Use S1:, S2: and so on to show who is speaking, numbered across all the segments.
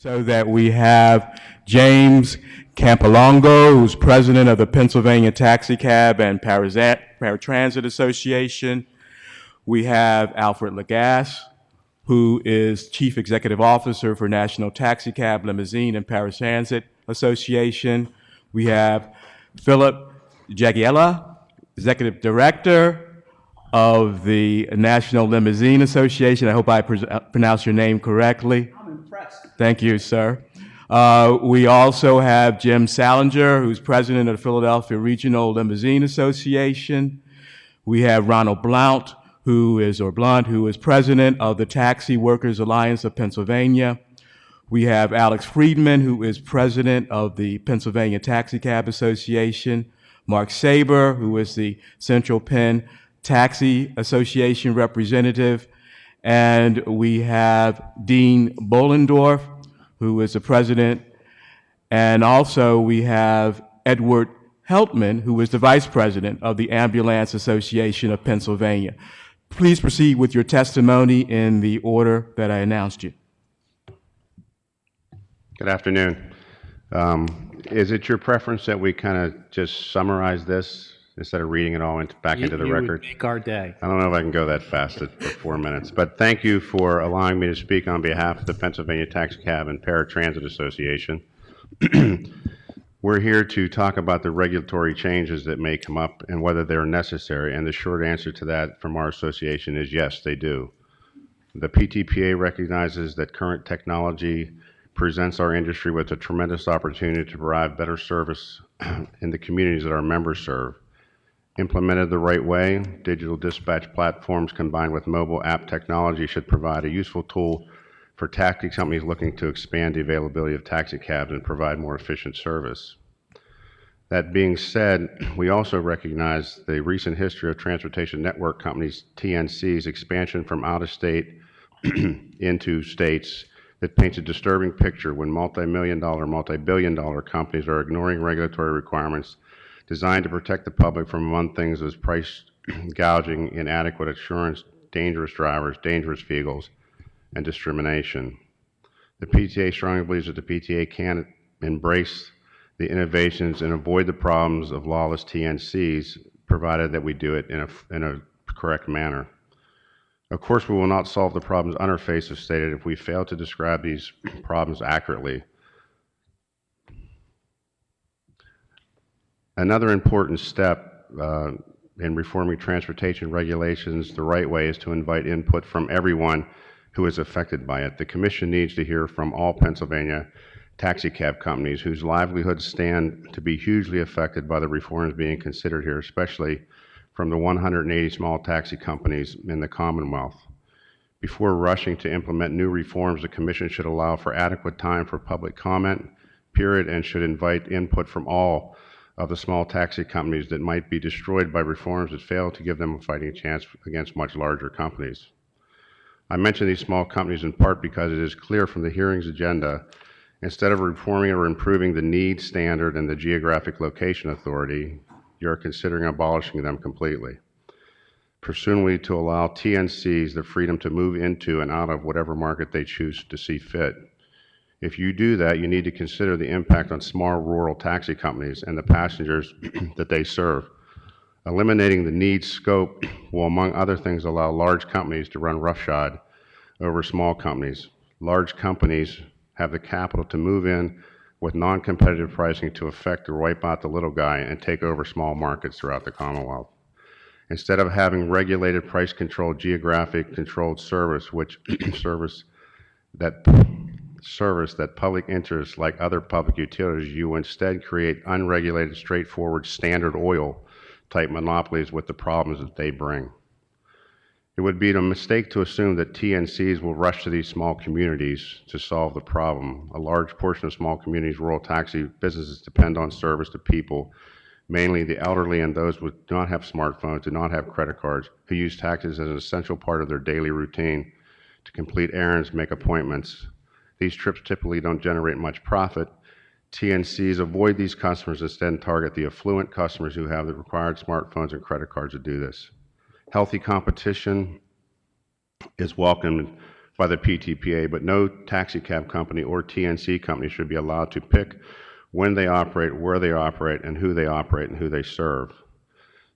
S1: So that we have James Campolongo, who's president of the Pennsylvania Taxicab and Paratransit Association. We have Alfred Lagasse, who is chief executive officer for National Taxicab, Limousine, and Paratransit Association. We have Philip Jagiella, executive director of the National Limousine Association. I hope I pronounced your name correctly.
S2: I'm impressed.
S1: Thank you, sir. We also have Jim Salinger, who's president of the Philadelphia Regional Limousine Association. We have Ronald Blount, who is president of the Taxi Workers Alliance of Pennsylvania. We have Alex Friedman, who is president of the Pennsylvania Taxicab Association. Mark Saber, who is the Central Penn Taxi Association representative. And we have Dean Bollendorf, who is the president. And also we have Edward Heltman, who is the vice president of the Ambulance Association of Pennsylvania. Please proceed with your testimony in the order that I announced you.
S3: Good afternoon. Is it your preference that we kind of just summarize this instead of reading it all into the record?
S2: You would make our day.
S3: I don't know if I can go that fast for 4 minutes, but thank you for allowing me to speak on behalf of the Pennsylvania Taxicab and Paratransit Association. We're here to talk about the regulatory changes that may come up and whether they're necessary, and the short answer to that from our association is yes, they do. The PTPA recognizes that current technology presents our industry with a tremendous opportunity to provide better service in the communities that our members serve. Implemented the right way, digital dispatch platforms combined with mobile app technology should provide a useful tool for taxi companies looking to expand the availability of taxi cabs and provide more efficient service. That being said, we also recognize the recent history of transportation network companies, TNC's expansion from out-of-state into states that paints a disturbing picture when multi-million-dollar, multi-billion-dollar companies are ignoring regulatory requirements designed to protect the public from, among things, as price gouging, inadequate assurance, dangerous drivers, dangerous vehicles, and discrimination. The PTA strongly believes that the PTA can embrace the innovations and avoid the problems of lawless TNCs, provided that we do it in a correct manner. Of course, we will not solve the problems on our face as stated if we fail to describe these problems accurately. Another important step in reforming transportation regulations the right way is to invite input from everyone who is affected by it. The Commission needs to hear from all Pennsylvania taxicab companies whose livelihoods stand to be hugely affected by the reforms being considered here, especially from the 180 small taxi companies in the Commonwealth. Before rushing to implement new reforms, the Commission should allow for adequate time for public comment, period, and should invite input from all of the small taxi companies that might be destroyed by reforms that fail to give them a fighting chance against much larger companies. I mention these small companies in part because it is clear from the hearings agenda, instead of reforming or improving the needs standard and the geographic location authority, you're considering abolishing them completely, presumably to allow TNCs the freedom to move into and out of whatever market they choose to see fit. If you do that, you need to consider the impact on small rural taxi companies and the passengers that they serve. Eliminating the needs scope will, among other things, allow large companies to run roughshod over small companies. Large companies have the capital to move in with non-competitive pricing to affect or wipe out the little guy and take over small markets throughout the Commonwealth. Instead of having regulated, price-controlled, geographic controlled service, service that public interests like other public utilities, you instead create unregulated, straightforward, Standard Oil type monopolies with the problems that they bring. It would be a mistake to assume that TNCs will rush to these small communities to solve the problem. A large portion of small communities' rural taxi businesses depend on service to people, mainly the elderly and those who do not have smartphones, do not have credit cards, who use taxis as an essential part of their daily routine to complete errands, make appointments. These trips typically don't generate much profit. TNCs avoid these customers, instead target the affluent customers who have the required smartphones and credit cards to do this. Healthy competition is welcomed by the PTPA, but no taxicab company or TNC company should be allowed to pick when they operate, where they operate, and who they serve.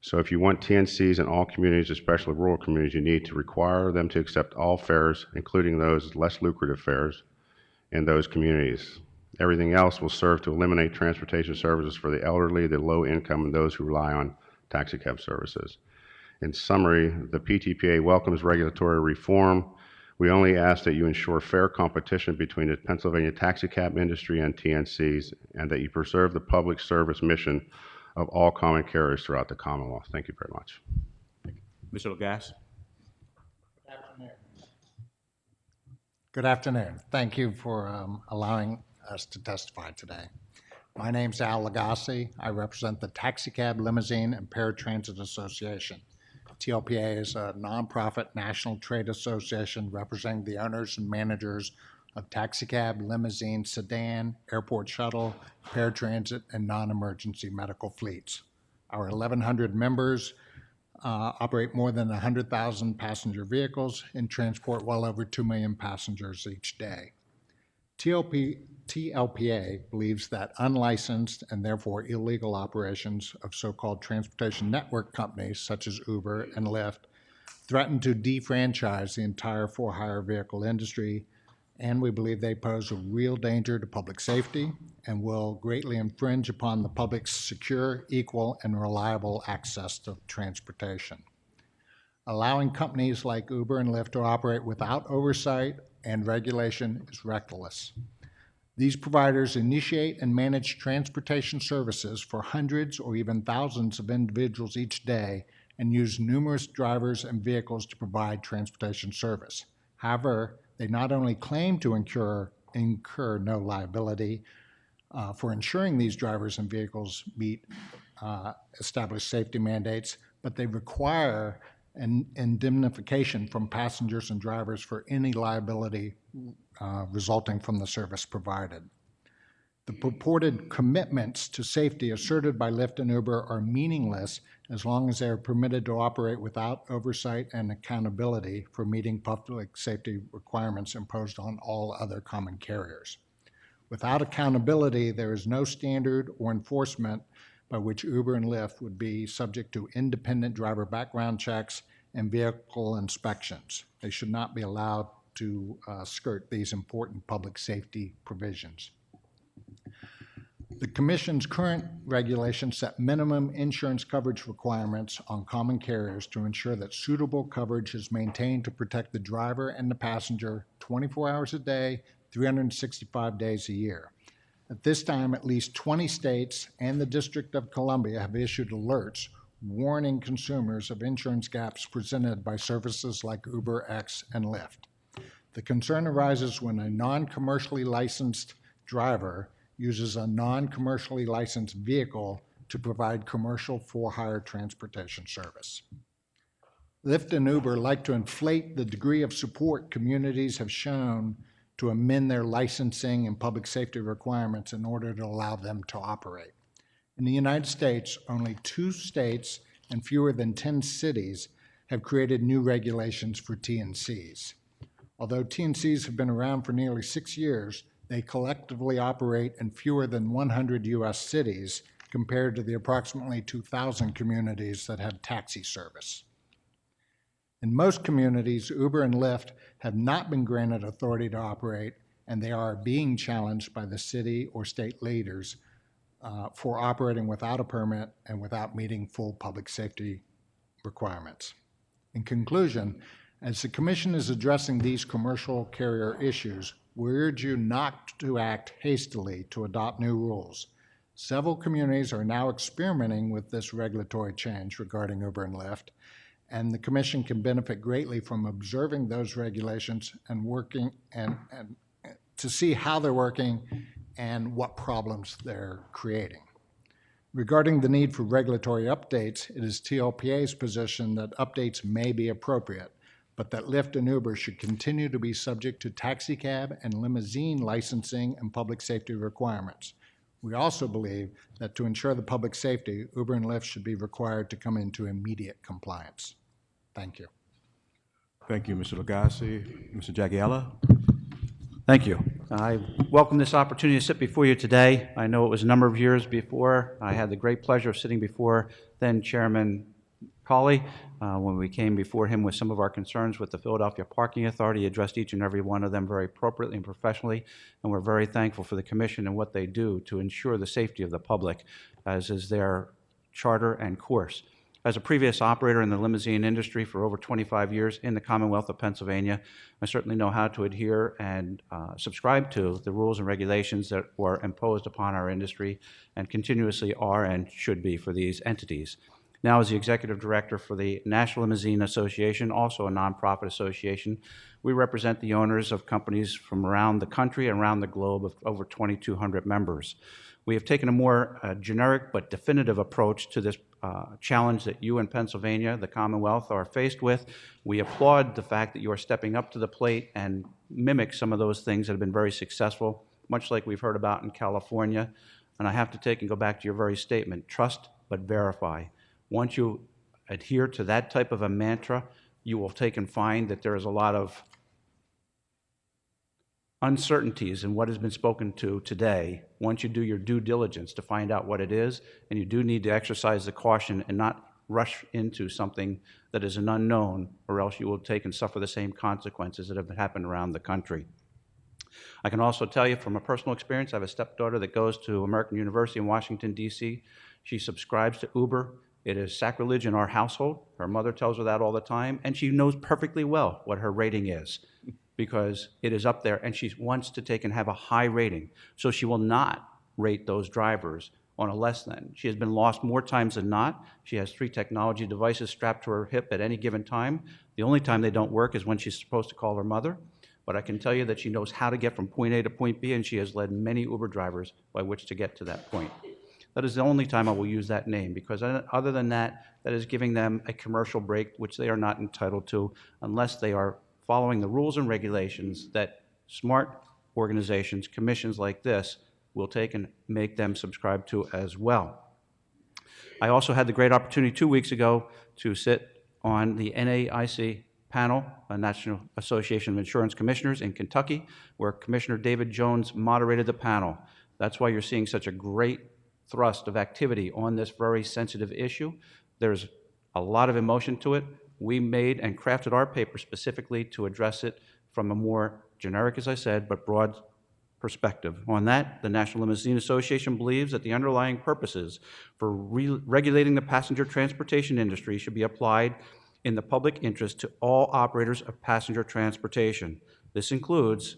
S3: So if you want TNCs in all communities, especially rural communities, you need to require them to accept all fares, including those less lucrative fares in those communities. Everything else will serve to eliminate transportation services for the elderly, the low income, and those who rely on taxicab services. In summary, the PTPA welcomes regulatory reform. We only ask that you ensure fair competition between the Pennsylvania taxicab industry and TNCs, and that you preserve the public service mission of all common carriers throughout the Commonwealth. Thank you very much.
S1: Mr. Lagasse?
S2: Good afternoon. Thank you for allowing us to testify today. My name's Al Lagasse. I represent the Taxicab, Limousine, and Paratransit Association. TLPA is a nonprofit national trade association representing the owners and managers of taxicab, limousine, sedan, airport shuttle, paratransit, and non-emergency medical fleets. Our 1,100 members operate more than 100,000 passenger vehicles and transport well over 2 million passengers each day. TLPA believes that unlicensed and therefore illegal operations of so-called transportation network companies such as Uber and Lyft threaten to defranchise the entire for-hire vehicle industry, and we believe they pose a real danger to public safety and will greatly infringe upon the public's secure, equal, and reliable access to transportation. Allowing companies like Uber and Lyft to operate without oversight and regulation is reckless. These providers initiate and manage transportation services for hundreds or even thousands of individuals each day and use numerous drivers and vehicles to provide transportation service. However, they not only claim to incur no liability for ensuring these drivers and vehicles meet established safety mandates, but they require an indemnification from passengers and drivers for any liability resulting from the service provided. The purported commitments to safety asserted by Lyft and Uber are meaningless as long as they are permitted to operate without oversight and accountability for meeting public safety requirements imposed on all other common carriers. Without accountability, there is no standard or enforcement by which Uber and Lyft would be subject to independent driver background checks and vehicle inspections. They should not be allowed to skirt these important public safety provisions. The Commission's current regulations set minimum insurance coverage requirements on common carriers to ensure that suitable coverage is maintained to protect the driver and the passenger 24 hours a day, 365 days a year. At this time, at least 20 states and the District of Columbia have issued alerts warning consumers of insurance gaps presented by services like UberX and Lyft. The concern arises when a non-commercially licensed driver uses a non-commercially licensed vehicle to provide commercial for-hire transportation service. Lyft and Uber like to inflate the degree of support communities have shown to amend their licensing and public safety requirements in order to allow them to operate. In the United States, only 2 states and fewer than 10 cities have created new regulations for TNCs. Although TNCs have been around for nearly 6 years, they collectively operate in fewer than 100 U.S. cities compared to the approximately 2,000 communities that have taxi service. In most communities, Uber and Lyft have not been granted authority to operate, and they are being challenged by the city or state leaders for operating without a permit and without meeting full public safety requirements. In conclusion, as the Commission is addressing these commercial carrier issues, we urge you not to act hastily to adopt new rules. Several communities are now experimenting with this regulatory change regarding Uber and Lyft, and the Commission can benefit greatly from observing those regulations and working and to see how they're working and what problems they're creating. Regarding the need for regulatory updates, it is TLPA's position that updates may be appropriate, but that Lyft and Uber should continue to be subject to taxicab and limousine licensing and public safety requirements. We also believe that to ensure the public safety, Uber and Lyft should be required to come into immediate compliance. Thank you.
S1: Thank you, Mr. Lagasse. Mr. Jaggiella?
S4: Thank you. I welcome this opportunity to sit before you today. I know it was a number of years before. I had the great pleasure of sitting before then Chairman Colley when we came before him with some of our concerns with the Philadelphia Parking Authority. He addressed each and every one of them very appropriately and professionally, and we're very thankful for the commission and what they do to ensure the safety of the public, as is their charter and course. As a previous operator in the limousine industry for over 25 years in the Commonwealth of Pennsylvania, I certainly know how to adhere and subscribe to the rules and regulations that were imposed upon our industry and continuously are and should be for these entities. Now, as the executive director for the National Limousine Association, also a nonprofit association, we represent the owners of companies from around the country and around the globe of over 2,200 members. We have taken a more generic but definitive approach to this challenge that you in Pennsylvania, the Commonwealth, are faced with. We applaud the fact that you are stepping up to the plate and mimic some of those things that have been very successful, much like we've heard about in California. And I have to take and go back to your very statement, trust but verify. Once you adhere to that type of a mantra, you will take and find that there is a lot of uncertainties in what has been spoken to today. Once you do your due diligence to find out what it is, and you do need to exercise the caution and not rush into something that is an unknown, or else you will take and suffer the same consequences that have happened around the country. I can also tell you from a personal experience, I have a stepdaughter that goes to American University in Washington, D.C. She subscribes to Uber. It is sacrilege in our household. Her mother tells her that all the time, and she knows perfectly well what her rating is because it is up there, and she wants to take and have a high rating. So she will not rate those drivers on a less than. She has been lost more times than not. She has 3 technology devices strapped to her hip at any given time. The only time they don't work is when she's supposed to call her mother. But I can tell you that she knows how to get from point A to point B, and she has led many Uber drivers by which to get to that point. That is the only time I will use that name, because other than that, that is giving them a commercial break, which they are not entitled to unless they are following the rules and regulations that smart organizations, commissions like this, will take and make them subscribe to as well. I also had the great opportunity 2 weeks ago to sit on the NAIC panel, a National Association of Insurance Commissioners in Kentucky, where Commissioner David Jones moderated the panel. That's why you're seeing such a great thrust of activity on this very sensitive issue. There's a lot of emotion to it. We made and crafted our paper specifically to address it from a more generic, as I said, but broad perspective. On that, the National Limousine Association believes that the underlying purposes for regulating the passenger transportation industry should be applied in the public interest to all operators of passenger transportation. This includes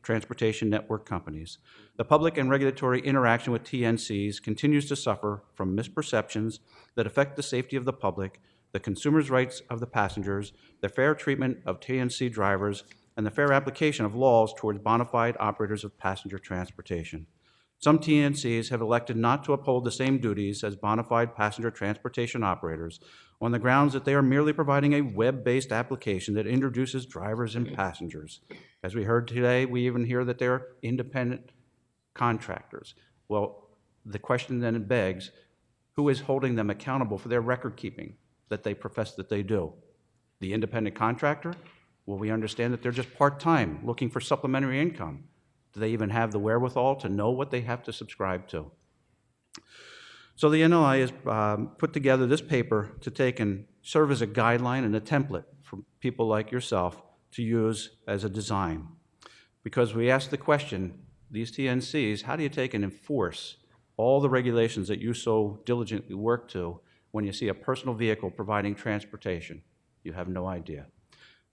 S4: transportation network companies. The public and regulatory interaction with TNCs continues to suffer from misperceptions that affect the safety of the public, the consumers' rights of the passengers, the fair treatment of TNC drivers, and the fair application of laws towards bona fide operators of passenger transportation. Some TNCs have elected not to uphold the same duties as bona fide passenger transportation operators on the grounds that they are merely providing a web-based application that introduces drivers and passengers. As we heard today, we even hear that they're independent contractors. Well, the question then begs, who is holding them accountable for their record keeping that they profess that they do? The independent contractor? Well, we understand that they're just part-time, looking for supplementary income. Do they even have the wherewithal to know what they have to subscribe to? So the NLI has put together this paper to take and serve as a guideline and a template for people like yourself to use as a design. Because we ask the question, these TNCs, how do you take and enforce all the regulations that you so diligently work to when you see a personal vehicle providing transportation? You have no idea.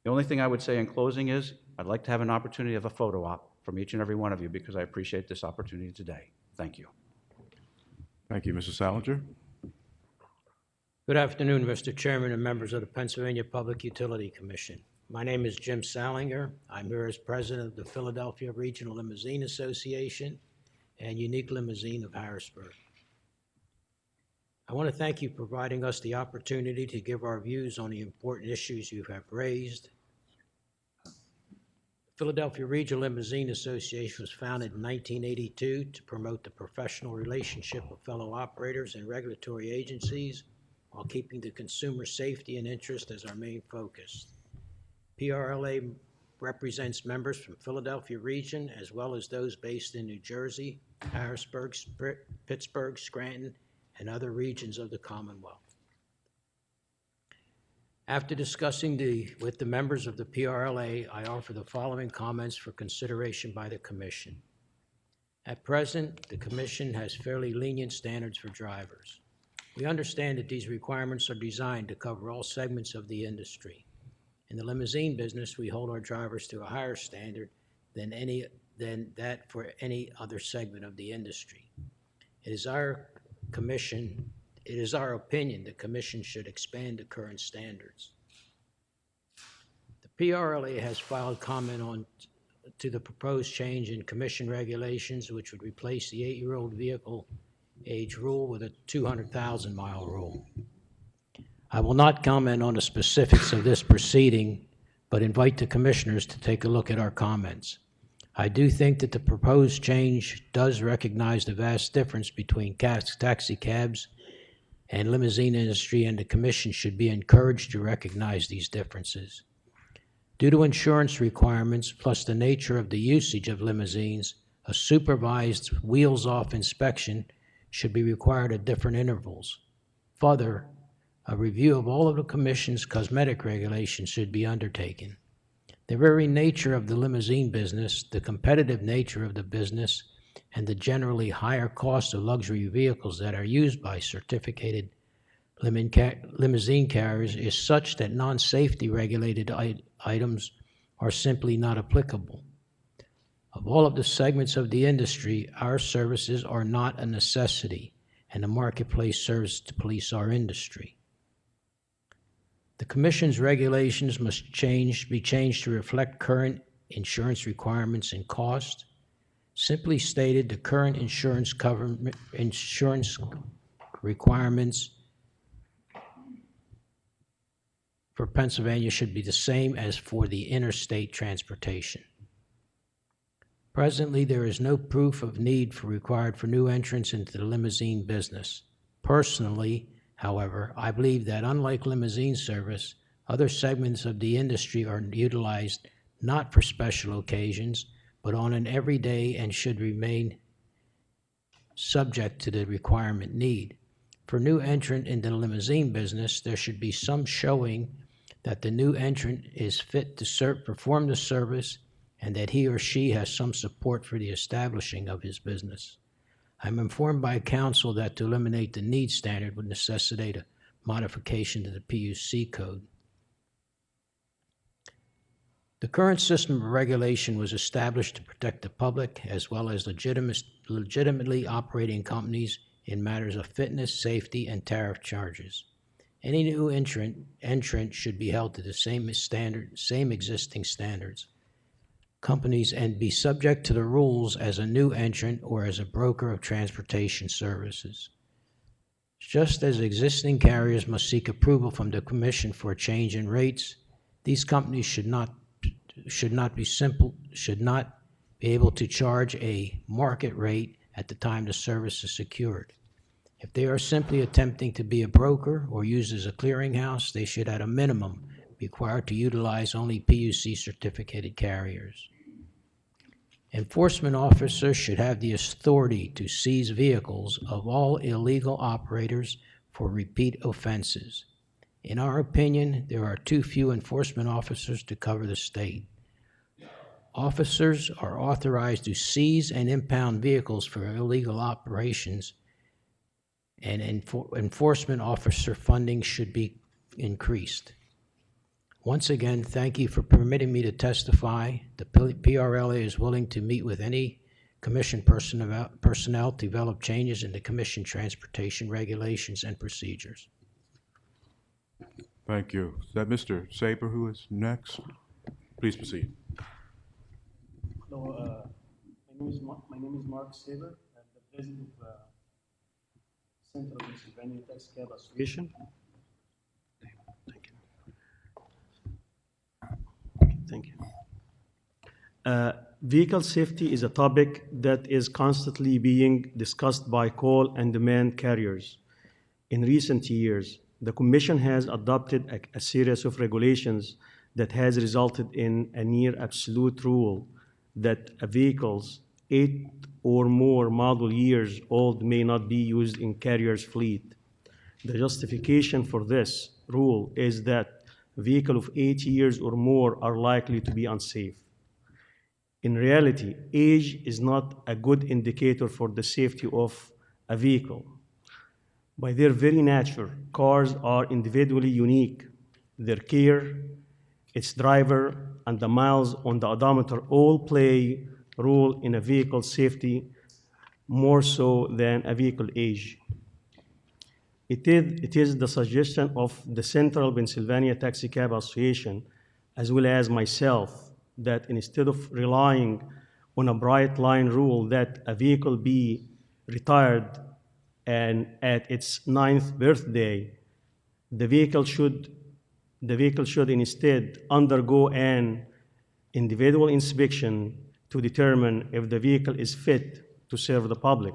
S4: The only thing I would say in closing is I'd like to have an opportunity of a photo op from each and every one of you because I appreciate this opportunity today. Thank you.
S1: Thank you, Mr. Salinger.
S5: Good afternoon, Mr. Chairman and members of the Pennsylvania Public Utility Commission. My name is Jim Salinger. I'm here as president of the Philadelphia Regional Limousine Association and Unique Limousine of Harrisburg. I want to thank you for providing us the opportunity to give our views on the important issues you have raised. Philadelphia Regional Limousine Association was founded in 1982 to promote the professional relationship of fellow operators and regulatory agencies while keeping the consumer safety and interest as our main focus. PRLA represents members from Philadelphia region as well as those based in New Jersey, Harrisburg, Pittsburgh, Scranton, and other regions of the Commonwealth. After discussing with the members of the PRLA, I offer the following comments for consideration by the Commission. At present, the Commission has fairly lenient standards for drivers. We understand that these requirements are designed to cover all segments of the industry. In the limousine business, we hold our drivers to a higher standard than that for any other segment of the industry. It is our opinion the Commission should expand the current standards. The PRLA has filed comment to the proposed change in Commission regulations, which would replace the 8-year-old vehicle age rule with a 200,000-mile rule. I will not comment on the specifics of this proceeding, but invite the Commissioners to take a look at our comments. I do think that the proposed change does recognize the vast difference between taxi cabs and limousine industry, and the Commission should be encouraged to recognize these differences. Due to insurance requirements, plus the nature of the usage of limousines, a supervised wheels-off inspection should be required at different intervals. Further, a review of all of the Commission's cosmetic regulations should be undertaken. The very nature of the limousine business, the competitive nature of the business, and the generally higher cost of luxury vehicles that are used by certificated limousine carriers is such that non-safety regulated items are simply not applicable. Of all of the segments of the industry, our services are not a necessity, and the marketplace serves to police our industry. The Commission's regulations must be changed to reflect current insurance requirements and cost. Simply stated, the current insurance requirements for Pennsylvania should be the same as for the interstate transportation. Presently, there is no proof of need required for new entrants into the limousine business. Personally, however, I believe that unlike limousine service, other segments of the industry are utilized not for special occasions, but on an everyday and should remain subject to the requirement need. For new entrant in the limousine business, there should be some showing that the new entrant is fit to perform the service and that he or she has some support for the establishing of his business. I'm informed by counsel that to eliminate the need standard would necessitate a modification to the PUC code. The current system of regulation was established to protect the public as well as legitimately operating companies in matters of fitness, safety, and tariff charges. Any new entrant should be held to the same existing standards. Companies and be subject to the rules as a new entrant or as a broker of transportation services. Just as existing carriers must seek approval from the Commission for a change in rates, these companies should not be able to charge a market rate at the time the service is secured. If they are simply attempting to be a broker or used as a clearinghouse, they should at a minimum be required to utilize only PUC certificated carriers. Enforcement officers should have the authority to seize vehicles of all illegal operators for repeat offenses. In our opinion, there are too few enforcement officers to cover the state. Officers are authorized to seize and impound vehicles for illegal operations, and enforcement officer funding should be increased. Once again, thank you for permitting me to testify. The PRLA is willing to meet with any Commission personnel to develop changes in the Commission transportation regulations and procedures.
S1: Thank you. Is that Mr. Saber who is next? Please proceed.
S6: Hello, my name is Mark Saber. I'm the president of Central Pennsylvania Taxicab Association. Thank you. Vehicle safety is a topic that is constantly being discussed by call and demand carriers. In recent years, the Commission has adopted a series of regulations that has resulted in a near absolute rule that vehicles 8 or more model years old may not be used in carrier's fleet. The justification for this rule is that vehicles of 8 years or more are likely to be unsafe. In reality, age is not a good indicator for the safety of a vehicle. By their very nature, cars are individually unique. Their care, its driver, and the miles on the odometer all play a role in a vehicle's safety more so than a vehicle age. It is the suggestion of the Central Pennsylvania Taxicab Association, as well as myself, that instead of relying on a bright line rule that a vehicle be retired and at its 9th birthday, the vehicle should instead undergo an individual inspection to determine if the vehicle is fit to serve the public.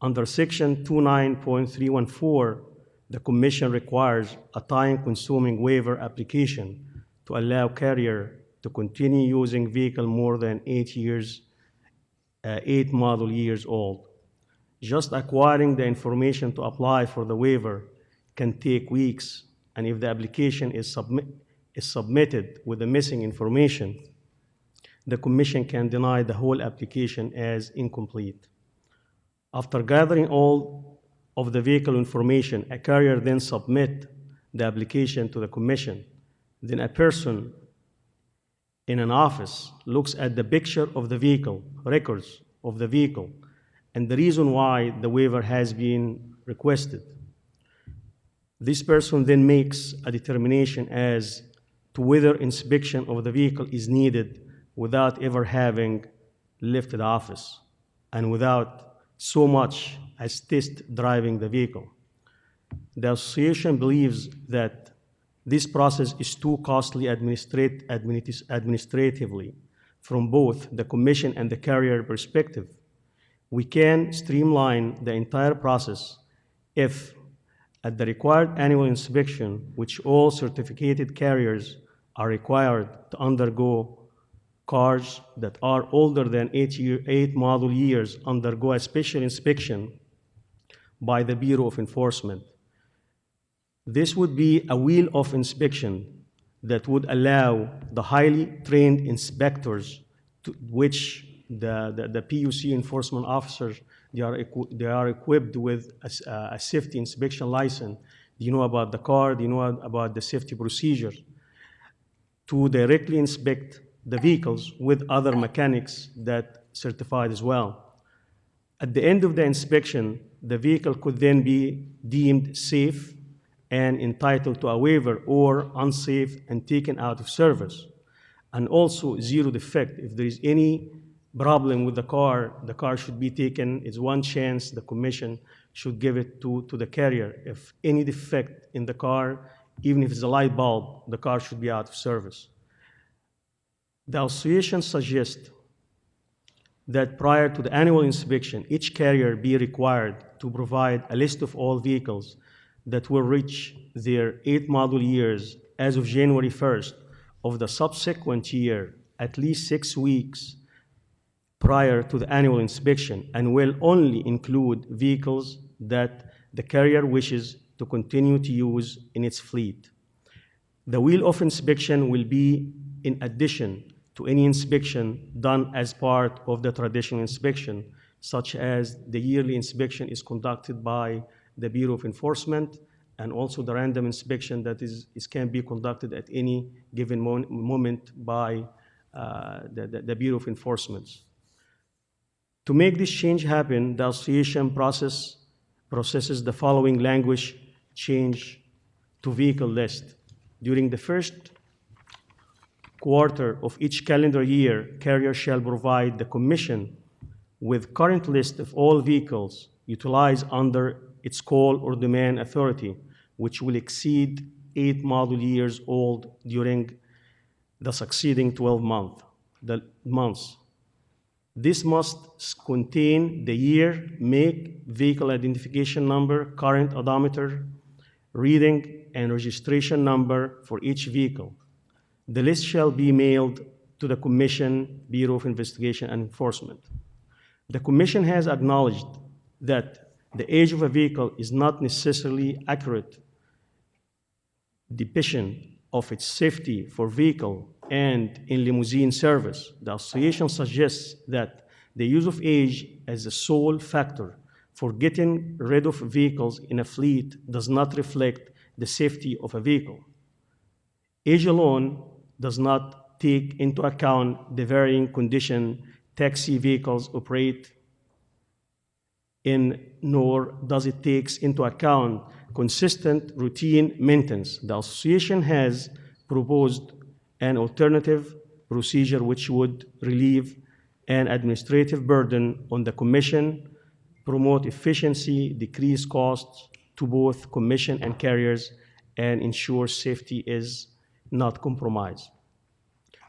S6: Under Section 29.314, the Commission requires a time-consuming waiver application to allow carrier to continue using vehicle more than 8 model years old. Just acquiring the information to apply for the waiver can take weeks, and if the application is submitted with the missing information, the Commission can deny the whole application as incomplete. After gathering all of the vehicle information, a carrier then submits the application to the Commission. Then a person in an office looks at the picture of the vehicle, records of the vehicle, and the reason why the waiver has been requested. This person then makes a determination as to whether inspection of the vehicle is needed without ever having left the office and without so much as test driving the vehicle. The association believes that this process is too costly administratively from both the Commission and the carrier perspective. We can streamline the entire process if, at the required annual inspection, which all certificated carriers are required to undergo, cars that are older than 8 model years undergo a special inspection by the Bureau of Enforcement. This would be a wheel of inspection that would allow the highly trained inspectors, to which the PUC enforcement officers, they are equipped with a safety inspection license. You know about the car, you know about the safety procedures, to directly inspect the vehicles with other mechanics that certified as well. At the end of the inspection, the vehicle could then be deemed safe and entitled to a waiver, or unsafe and taken out of service. And also zero defect. If there is any problem with the car should be taken. It's one chance the Commission should give it to the carrier. If any defect in the car, even if it's a light bulb, the car should be out of service. The association suggests that prior to the annual inspection, each carrier be required to provide a list of all vehicles that will reach their 8 model years as of January 1st of the subsequent year, at least 6 weeks prior to the annual inspection, and will only include vehicles that the carrier wishes to continue to use in its fleet. The wheel of inspection will be in addition to any inspection done as part of the traditional inspection, such as the yearly inspection is conducted by the Bureau of Enforcement, and also the random inspection that can be conducted at any given moment by the Bureau of Enforcement. To make this change happen, the association processes the following language change to vehicle list. During the first quarter of each calendar year, carrier shall provide the Commission with current list of all vehicles utilized under its call or demand authority, which will exceed 8 model years old during the succeeding 12 months. This must contain the year, make, vehicle identification number, current odometer reading, and registration number for each vehicle. The list shall be mailed to the Commission, Bureau of Investigation and Enforcement. The Commission has acknowledged that the age of a vehicle is not necessarily accurate depiction of its safety for vehicle and in limousine service. The association suggests that the use of age as the sole factor for getting rid of vehicles in a fleet does not reflect the safety of a vehicle. Age alone does not take into account the varying condition taxi vehicles operate in, nor does it take into account consistent routine maintenance. The association has proposed an alternative procedure which would relieve an administrative burden on the Commission, promote efficiency, decrease costs to both Commission and carriers, and ensure safety is not compromised.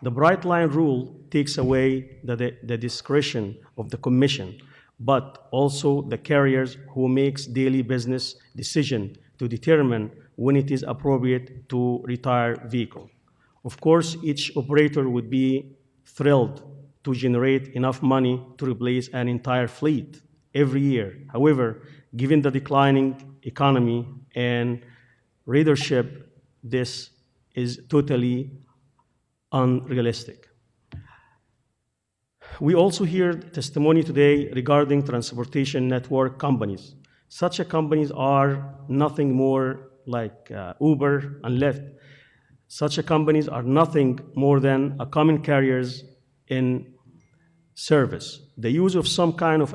S6: The bright line rule takes away the discretion of the Commission, but also the carriers who makes daily business decision to determine when it is appropriate to retire vehicle. Of course, each operator would be thrilled to generate enough money to replace an entire fleet every year. However, given the declining economy and readership, this is totally unrealistic. We also hear testimony today regarding transportation network companies. Such companies are nothing more like Uber and Lyft. Such companies are nothing more than a common carriers in service. The use of some kind of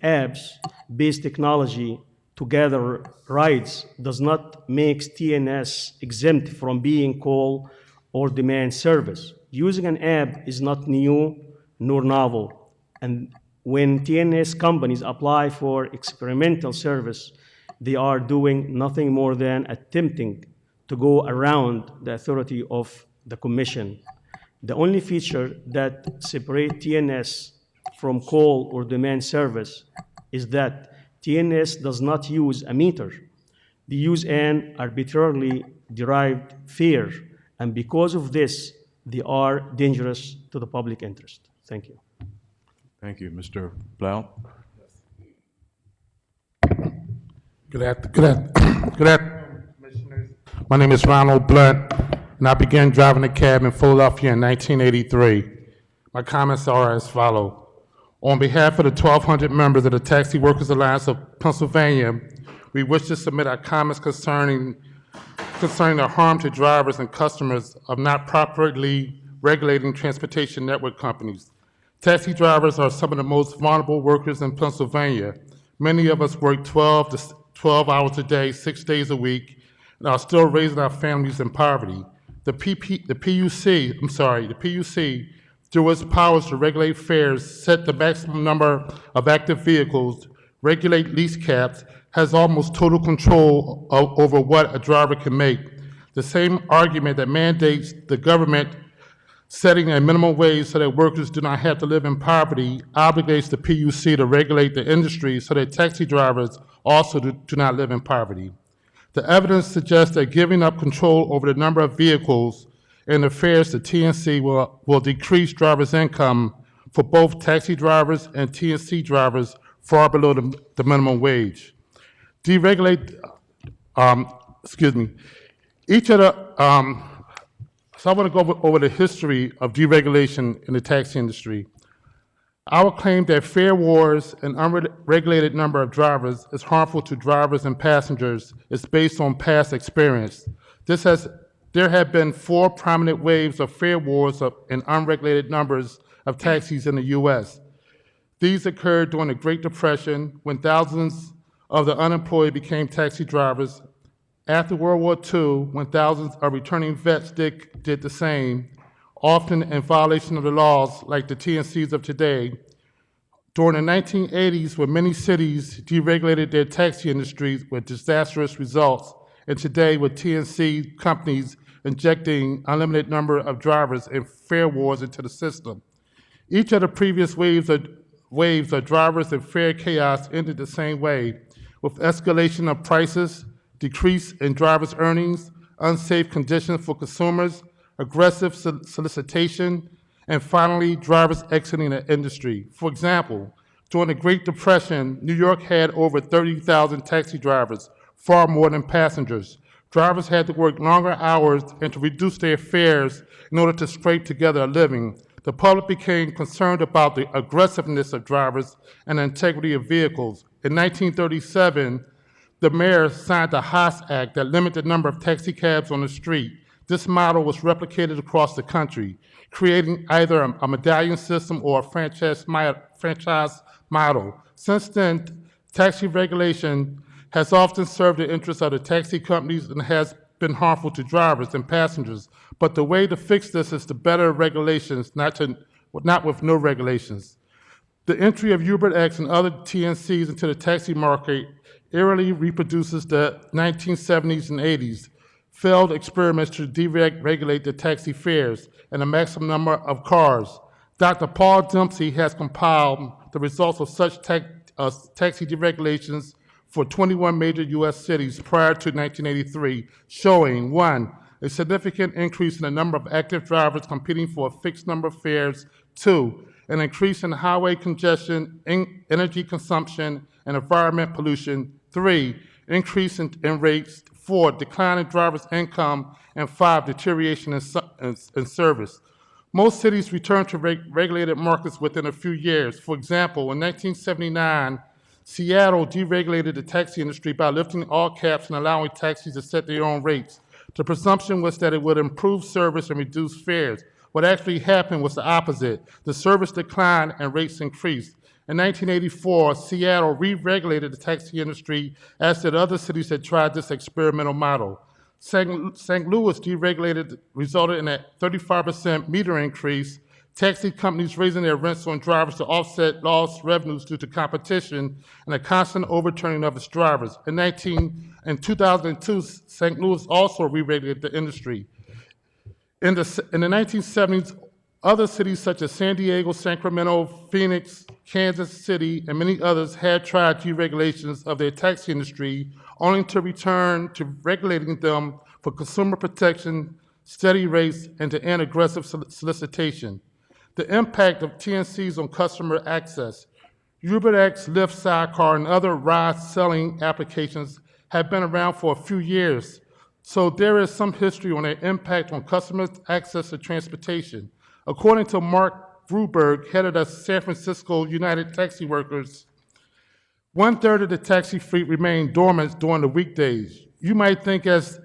S6: apps-based technology to gather rides does not make TNS exempt from being call or demand service. Using an app is not new nor novel, and when TNS companies apply for experimental service, they are doing nothing more than attempting to go around the authority of the Commission. The only feature that separates TNS from call or demand service is that TNS does not use a meter. They use an arbitrarily derived fare, and because of this, they are dangerous to the public interest. Thank you.
S1: Thank you. Mr. Blount?
S7: Good afternoon, Commissioners. My name is Ronald Blunt, and I began driving a cab in Philadelphia in 1983. My comments are as follows. On behalf of the 1,200 members of the Taxi Workers Alliance of Pennsylvania, we wish to submit our comments concerning the harm to drivers and customers of not properly regulating transportation network companies. Taxi drivers are some of the most vulnerable workers in Pennsylvania. Many of us work 12 hours a day, 6 days a week, and are still raising our families in poverty. The PUC, through its powers to regulate fares, set the maximum number of active vehicles, regulate lease caps, has almost total control over what a driver can make. The same argument that mandates the government setting a minimum wage so that workers do not have to live in poverty obligates the PUC to regulate the industry so that taxi drivers also do not live in poverty. The evidence suggests that giving up control over the number of vehicles and the fares to TNC will decrease drivers' income for both taxi drivers and TNC drivers far below the minimum wage. So I want to go over the history of deregulation in the taxi industry. I would claim that fare wars and unregulated number of drivers is harmful to drivers and passengers is based on past experience. There have been 4 prominent waves of fare wars and unregulated numbers of taxis in the U.S. These occurred during the Great Depression when thousands of the unemployed became taxi drivers. After World War II, when thousands of returning vets did the same, often in violation of the laws like the TNCs of today. During the 1980s, when many cities deregulated their taxi industries with disastrous results, and today with TNC companies injecting unlimited number of drivers and fare wars into the system. Each of the previous waves of drivers and fare chaos ended the same way, with escalation of prices, decrease in drivers' earnings, unsafe conditions for consumers, aggressive solicitation, and finally, drivers exiting the industry. For example, during the Great Depression, New York had over 30,000 taxi drivers, far more than passengers. Drivers had to work longer hours and to reduce their fares in order to scrape together a living. The public became concerned about the aggressiveness of drivers and the integrity of vehicles. In 1937, the mayor signed the Haas Act that limited the number of taxicabs on the street. This model was replicated across the country, creating either a medallion system or a franchise model. Since then, taxi regulation has often served the interests of the taxi companies and has been harmful to drivers and passengers. But the way to fix this is to better regulations, not with no regulations. The entry of UberX and other TNCs into the taxi market eerily reproduces the 1970s and 80s failed experiments to deregulate the taxi fares and the maximum number of cars. Dr. Paul Dempsey has compiled the results of such taxi deregulations for 21 major U.S. cities prior to 1983, showing 1, a significant increase in the number of active drivers competing for a fixed number of fares, 2, an increase in highway congestion, energy consumption, and environment pollution, 3, increase in rates, 4, decline in drivers' income, and 5, deterioration in service. Most cities returned to regulated markets within a few years. For example, in 1979, Seattle deregulated the taxi industry by lifting all caps and allowing taxis to set their own rates. The presumption was that it would improve service and reduce fares. What actually happened was the opposite. The service declined and rates increased. In 1984, Seattle re-regulated the taxi industry, as did other cities that tried this experimental model. St. Louis deregulated resulted in a 35% meter increase, taxi companies raising their rents on drivers to offset lost revenues due to competition, and a constant overturning of its drivers. In 2002, St. Louis also re-regulated the industry. In the 1970s, other cities such as San Diego, Sacramento, Phoenix, Kansas City, and many others had tried deregulations of their taxi industry, only to return to regulating them for consumer protection, steady rates, and to end aggressive solicitation. The impact of TNCs on customer access. UberX, Lyft, Sidecar, and other ride-selling applications have been around for a few years, so there is some history on their impact on customers' access to transportation. According to Mark Gruberg, head of the San Francisco United Taxi Workers, 1/3 of the taxi fleet remained dormant during the weekdays. You might think as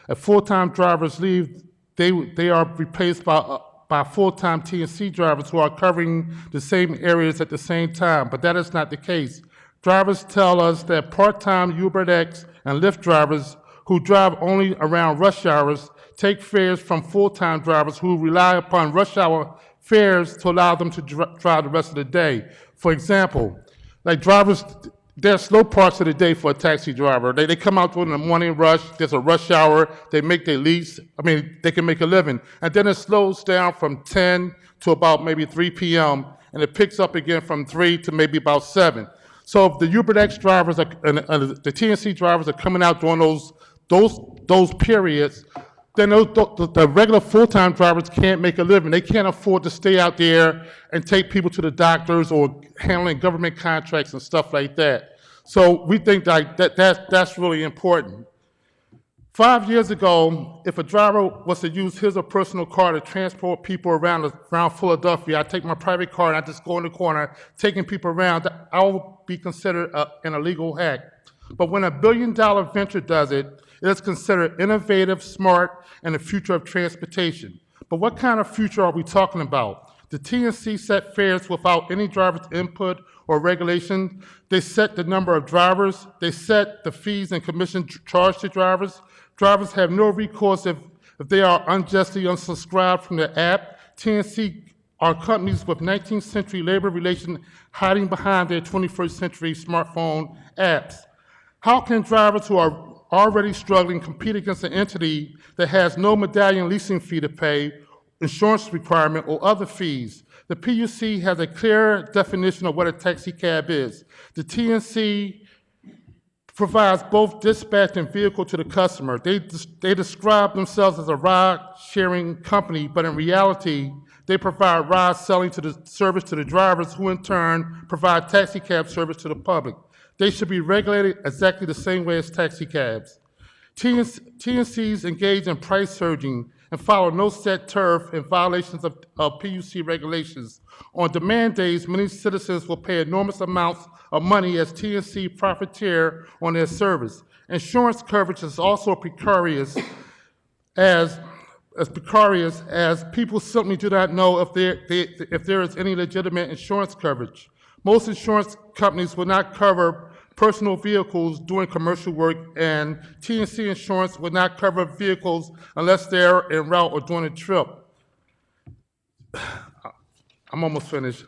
S7: a full-time drivers leave, they are replaced by full-time TNC drivers who are covering the same areas at the same time, but that is not the case. Drivers tell us that part-time UberX and Lyft drivers who drive only around rush hours take fares from full-time drivers who rely upon rush hour fares to allow them to drive the rest of the day. For example, like drivers, there are slow parts of the day for a taxi driver. They come out during the morning rush, there's a rush hour, they make their lease, they can make a living. And then it slows down from 10 to about maybe 3 p.m., and it picks up again from 3 to maybe about 7. So if the UberX drivers and the TNC drivers are coming out during those periods, then the regular full-time drivers can't make a living. They can't afford to stay out there and take people to the doctors or handling government contracts and stuff like that. So we think that's really important. 5 years ago, if a driver was to use his or personal car to transport people around Philadelphia, I take my private car and I just go in the corner, taking people around, I will be considered an illegal act. But when a billion-dollar venture does it, it is considered innovative, smart, and the future of transportation. But what kind of future are we talking about? The TNC set fares without any driver's input or regulation. They set the number of drivers. They set the fees and commissions charged to drivers. Drivers have no recourse if they are unjustly unsubscribed from the app. TNC are companies with 19th century labor relations hiding behind their 21st century smartphone apps. How can drivers who are already struggling compete against an entity that has no medallion leasing fee to pay, insurance requirement, or other fees? The PUC has a clear definition of what a taxi cab is. The TNC provides both dispatch and vehicle to the customer. They describe themselves as a ride-sharing company, but in reality, they provide ride selling to the service to the drivers, who in turn provide taxi cab service to the public. They should be regulated exactly the same way as taxi cabs. TNCs engage in price surging and follow no set tariff in violations of PUC regulations. On demand days, many citizens will pay enormous amounts of money as TNC profiteer on their service. Insurance coverage is also precarious as people simply do not know if there is any legitimate insurance coverage. Most insurance companies will not cover personal vehicles doing commercial work, and TNC insurance will not cover vehicles unless they're en route or doing a trip. I'm almost finished.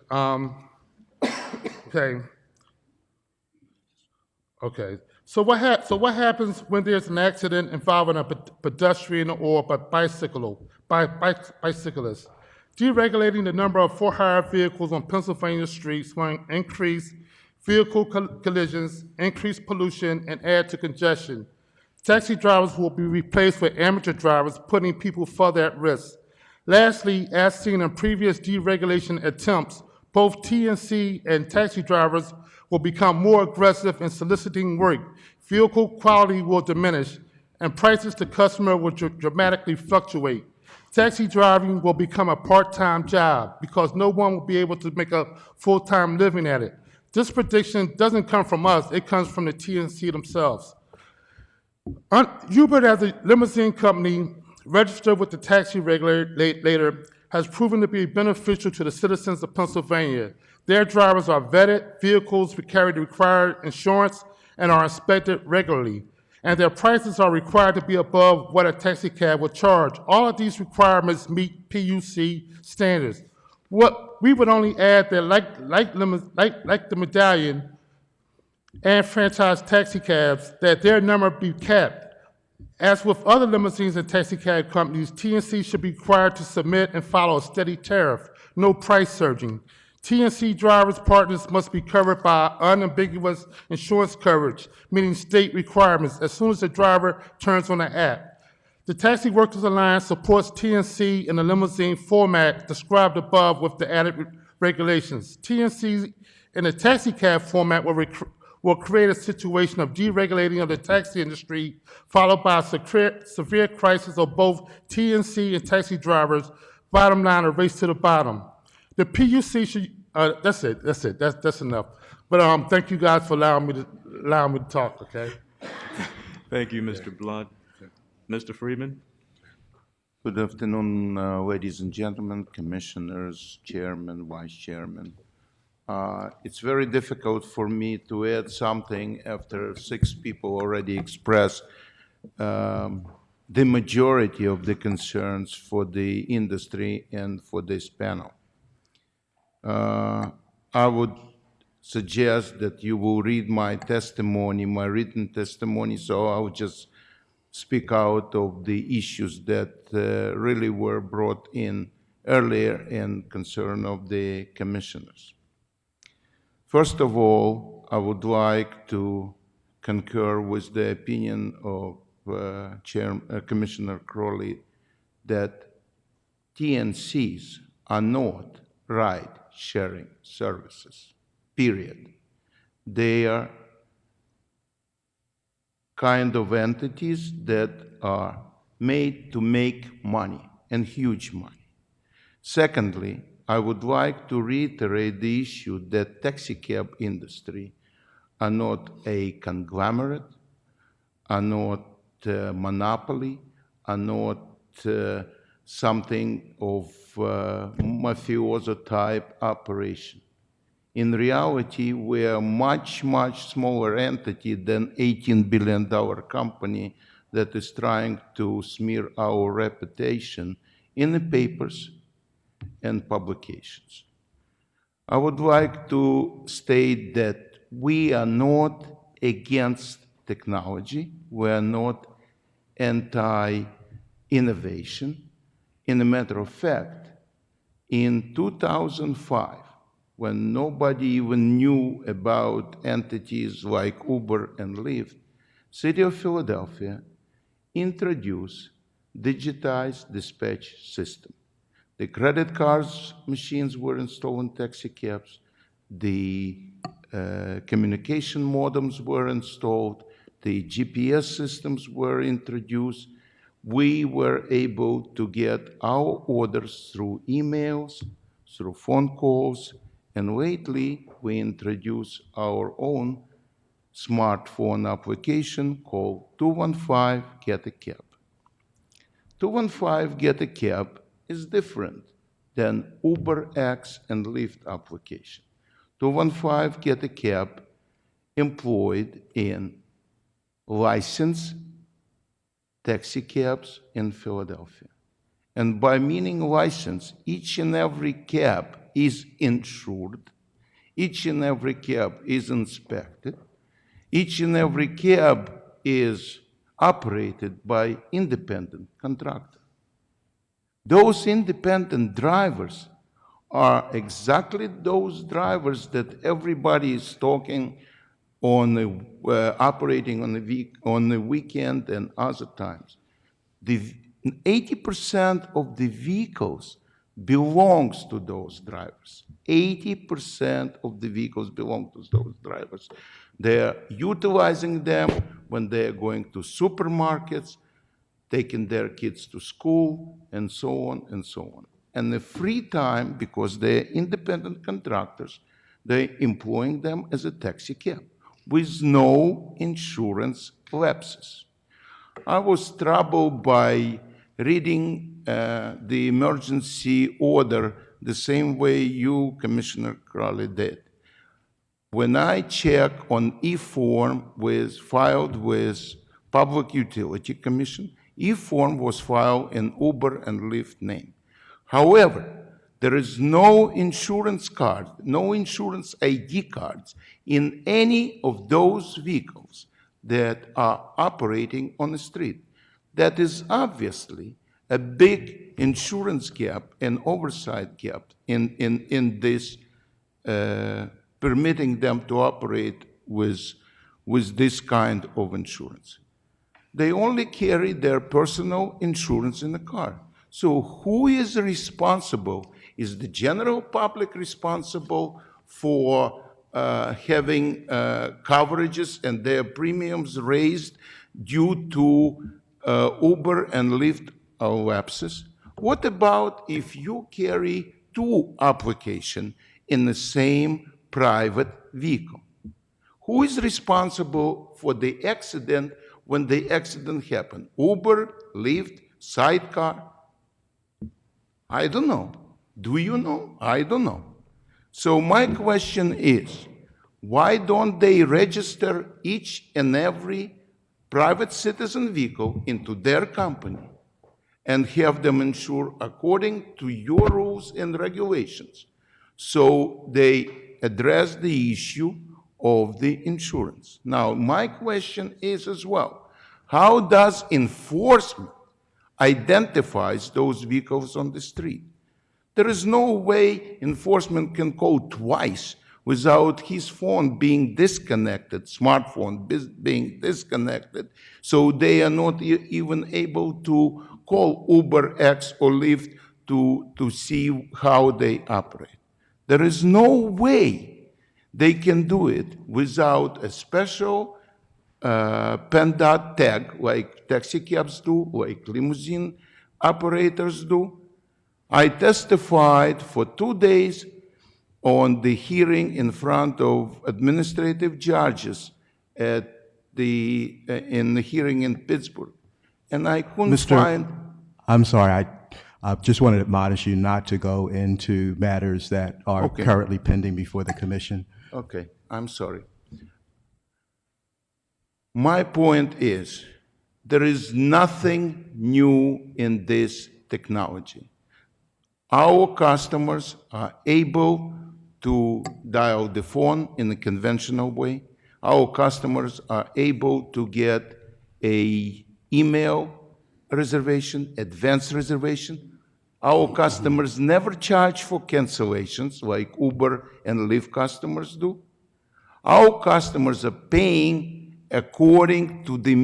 S7: Okay. So what happens when there's an accident involving a pedestrian or a bicyclist? Deregulating the number of for-hire vehicles on Pennsylvania streets will increase vehicle collisions, increase pollution, and add to congestion. Taxi drivers will be replaced with amateur drivers, putting people further at risk. Lastly, as seen in previous deregulation attempts, both TNC and taxi drivers will become more aggressive in soliciting work. Vehicle quality will diminish, and prices to customer will dramatically fluctuate. Taxi driving will become a part-time job because no one will be able to make a full-time living at it. This prediction doesn't come from us, it comes from the TNC themselves. Uber, as a limousine company registered with the taxi regulator, has proven to be beneficial to the citizens of Pennsylvania. Their drivers are vetted, vehicles carry the required insurance, and are inspected regularly. And their prices are required to be above what a taxi cab would charge. All of these requirements meet PUC standards. What we would only add that, like the Medallion and franchise taxi cabs, that their number be capped. As with other limousines and taxi cab companies, TNC should be required to submit and follow a steady tariff, no price surging. TNC drivers' partners must be covered by unambiguous insurance coverage, meaning state requirements, as soon as the driver turns on the app. The Taxi Workers Alliance supports TNC in the limousine format described above with the added regulations. TNC in the taxi cab format will create a situation of deregulating of the taxi industry, followed by a severe crisis of both TNC and taxi drivers. Bottom line, a race to the bottom. The PUC should, that's enough. But thank you guys for allowing me to talk, okay?
S1: Thank you, Mr. Blunt. Mr. Freeman?
S8: Good afternoon, ladies and gentlemen, commissioners, chairman, vice chairman. It's very difficult for me to add something after 6 people already expressed the majority of the concerns for the industry and for this panel. I would suggest that you will read my testimony, my written testimony, so I would just speak out of the issues that really were brought in earlier in concern of the commissioners. First of all, I would like to concur with the opinion of Commissioner Crowley that TNCs are not ride-sharing services, period. They are kind of entities that are made to make money, and huge money. Secondly, I would like to reiterate the issue that taxicab industry are not a conglomerate, are not a monopoly, are not something of mafioso type operation. In reality, we are a much, much smaller entity than $18 billion company that is trying to smear our reputation in the papers and publications. I would like to state that we are not against technology. We are not anti-innovation. In a matter of fact, in 2005, when nobody even knew about entities like Uber and Lyft, City of Philadelphia introduced digitized dispatch system. The credit cards machines were installed in taxi cabs. The communication modems were installed. The GPS systems were introduced. We were able to get our orders through emails, through phone calls, and lately we introduced our own smartphone application called 215 Get a Cab. 215 Get a Cab is different than UberX and Lyft application. 215 Get a Cab employed in licensed taxi cabs in Philadelphia. And by meaning license, each and every cab is insured, each and every cab is inspected, each and every cab is operated by independent contractor. Those independent drivers are exactly those drivers that everybody is talking on the, operating on the weekend and other times. The 80% of the vehicles belongs to those drivers. 80% of the vehicles belong to those drivers. They're utilizing them when they're going to supermarkets, taking their kids to school, and so on and so on. And the free time, because they're independent contractors, they're employing them as a taxi cab with no insurance lapses. I was troubled by reading the emergency order the same way you, Commissioner Crowley, did. When I check on e-form filed with Public Utility Commission, e-form was filed in Uber and Lyft name. However, there is no insurance card, no insurance ID cards in any of those vehicles that are operating on the street. That is obviously a big insurance gap and oversight gap in this permitting them to operate with this kind of insurance. They only carry their personal insurance in the car. So who is responsible? Is the general public responsible for having coverages and their premiums raised due to Uber and Lyft lapses? What about if you carry two applications in the same private vehicle? Who is responsible for the accident when the accident happened? Uber, Lyft, sidecar? I don't know. Do you know? I don't know. So my question is, why don't they register each and every private citizen vehicle into their company and have them insured according to your rules and regulations? So they address the issue of the insurance. Now, my question is as well, how does enforcement identifies those vehicles on the street? There is no way enforcement can call twice without his phone being disconnected, smartphone being disconnected, so they are not even able to call Uber X or Lyft to see how they operate. There is no way they can do it without a special PennDOT tag like taxi cabs do, like limousine operators do. I testified for 2 days on the hearing in front of administrative judges in the hearing in Pittsburgh, and I couldn't find.
S1: I'm sorry, I just wanted to admonish you not to go into matters that are currently pending before the commission.
S8: Okay, I'm sorry. My point is, there is nothing new in this technology. Our customers are able to dial the phone in a conventional way. Our customers are able to get an email reservation, advance reservation. Our customers never charge for cancellations like Uber and Lyft customers do. Our customers are paying according to the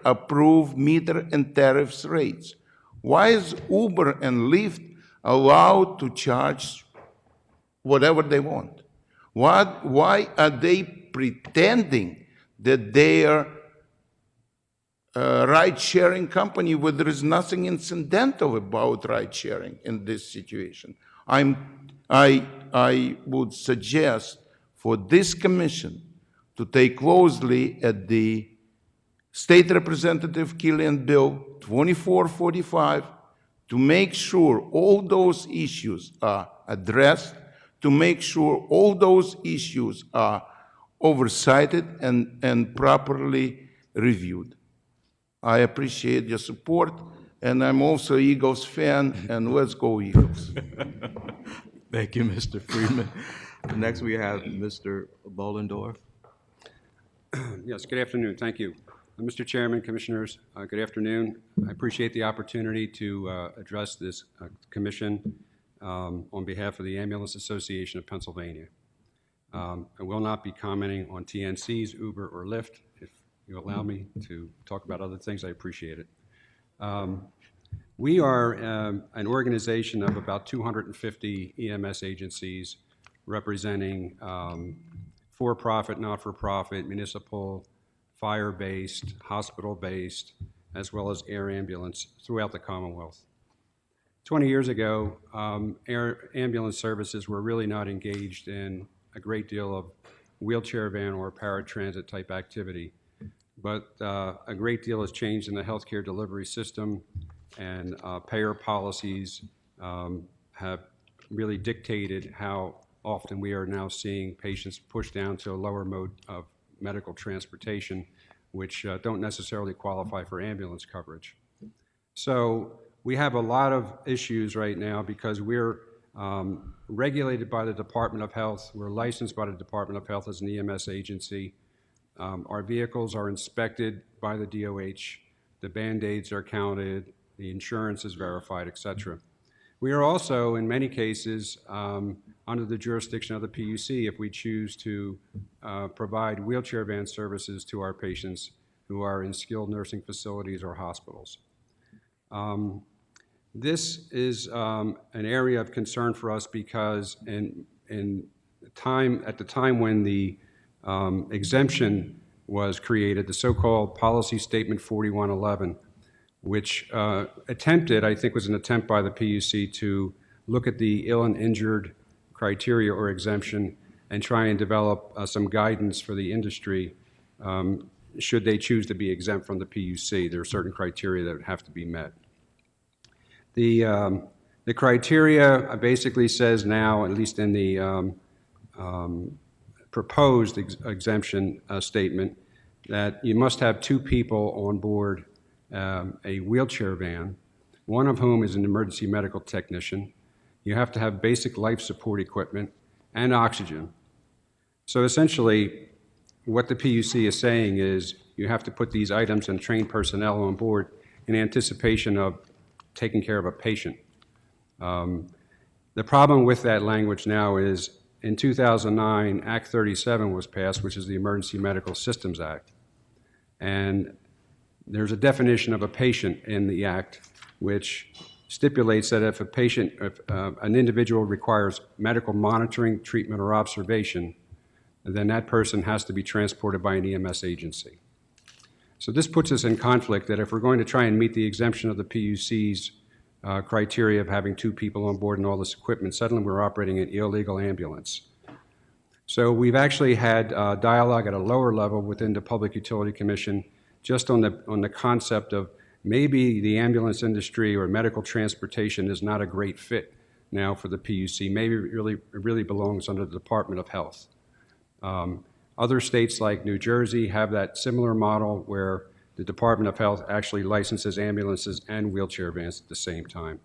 S8: approved meter and tariffs rates. Why is Uber and Lyft allowed to charge whatever they want? Why are they pretending that they are a ride-sharing company where there is nothing incidental about ride-sharing in this situation? I would suggest for this commission to take closely at the State Representative Killian Bill 2445 to make sure all those issues are addressed, to make sure all those issues are oversighted and properly reviewed. I appreciate your support, and I'm also Eagles fan, and let's go Eagles.
S1: Thank you, Mr. Friedman. Next, we have Mr. Bollendorf.
S9: Yes, good afternoon. Thank you. Mr. Chairman, Commissioners, good afternoon. I appreciate the opportunity to address this commission on behalf of the Ambulance Association of Pennsylvania. I will not be commenting on TNCs, Uber, or Lyft. If you allow me to talk about other things, I appreciate it. We are an organization of about 250 EMS agencies representing for-profit, not-for-profit, municipal, fire-based, hospital-based, as well as air ambulance throughout the Commonwealth. 20 years ago, air ambulance services were really not engaged in a great deal of wheelchair van or paratransit type activity. But a great deal has changed in the healthcare delivery system, and payer policies have really dictated how often we are now seeing patients pushed down to a lower mode of medical transportation, which don't necessarily qualify for ambulance coverage. So we have a lot of issues right now because we're regulated by the Department of Health. We're licensed by the Department of Health as an EMS agency. Our vehicles are inspected by the DOH. The Band-Aids are counted. The insurance is verified, et cetera. We are also, in many cases, under the jurisdiction of the PUC if we choose to provide wheelchair van services to our patients who are in skilled nursing facilities or hospitals. This is an area of concern for us because at the time when the exemption was created, the so-called Policy Statement 4111, which attempted, I think was an attempt by the PUC to look at the ill and injured criteria or exemption and try and develop some guidance for the industry should they choose to be exempt from the PUC. There are certain criteria that would have to be met. The criteria basically says now, at least in the proposed exemption statement, that you must have 2 people on board a wheelchair van, one of whom is an emergency medical technician. You have to have basic life support equipment and oxygen. So essentially, what the PUC is saying is you have to put these items and train personnel on board in anticipation of taking care of a patient. The problem with that language now is in 2009, Act 37 was passed, which is the Emergency Medical Systems Act. And there's a definition of a patient in the Act which stipulates that if an individual requires medical monitoring, treatment, or observation, then that person has to be transported by an EMS agency. So this puts us in conflict that if we're going to try and meet the exemption of the PUC's criteria of having 2 people on board and all this equipment, suddenly we're operating an illegal ambulance. So we've actually had dialogue at a lower level within the Public Utility Commission just on the concept of maybe the ambulance industry or medical transportation is not a great fit now for the PUC. Maybe it really belongs under the Department of Health. Other states like New Jersey have that similar model where the Department of Health actually licenses ambulances and wheelchair vans at the same time.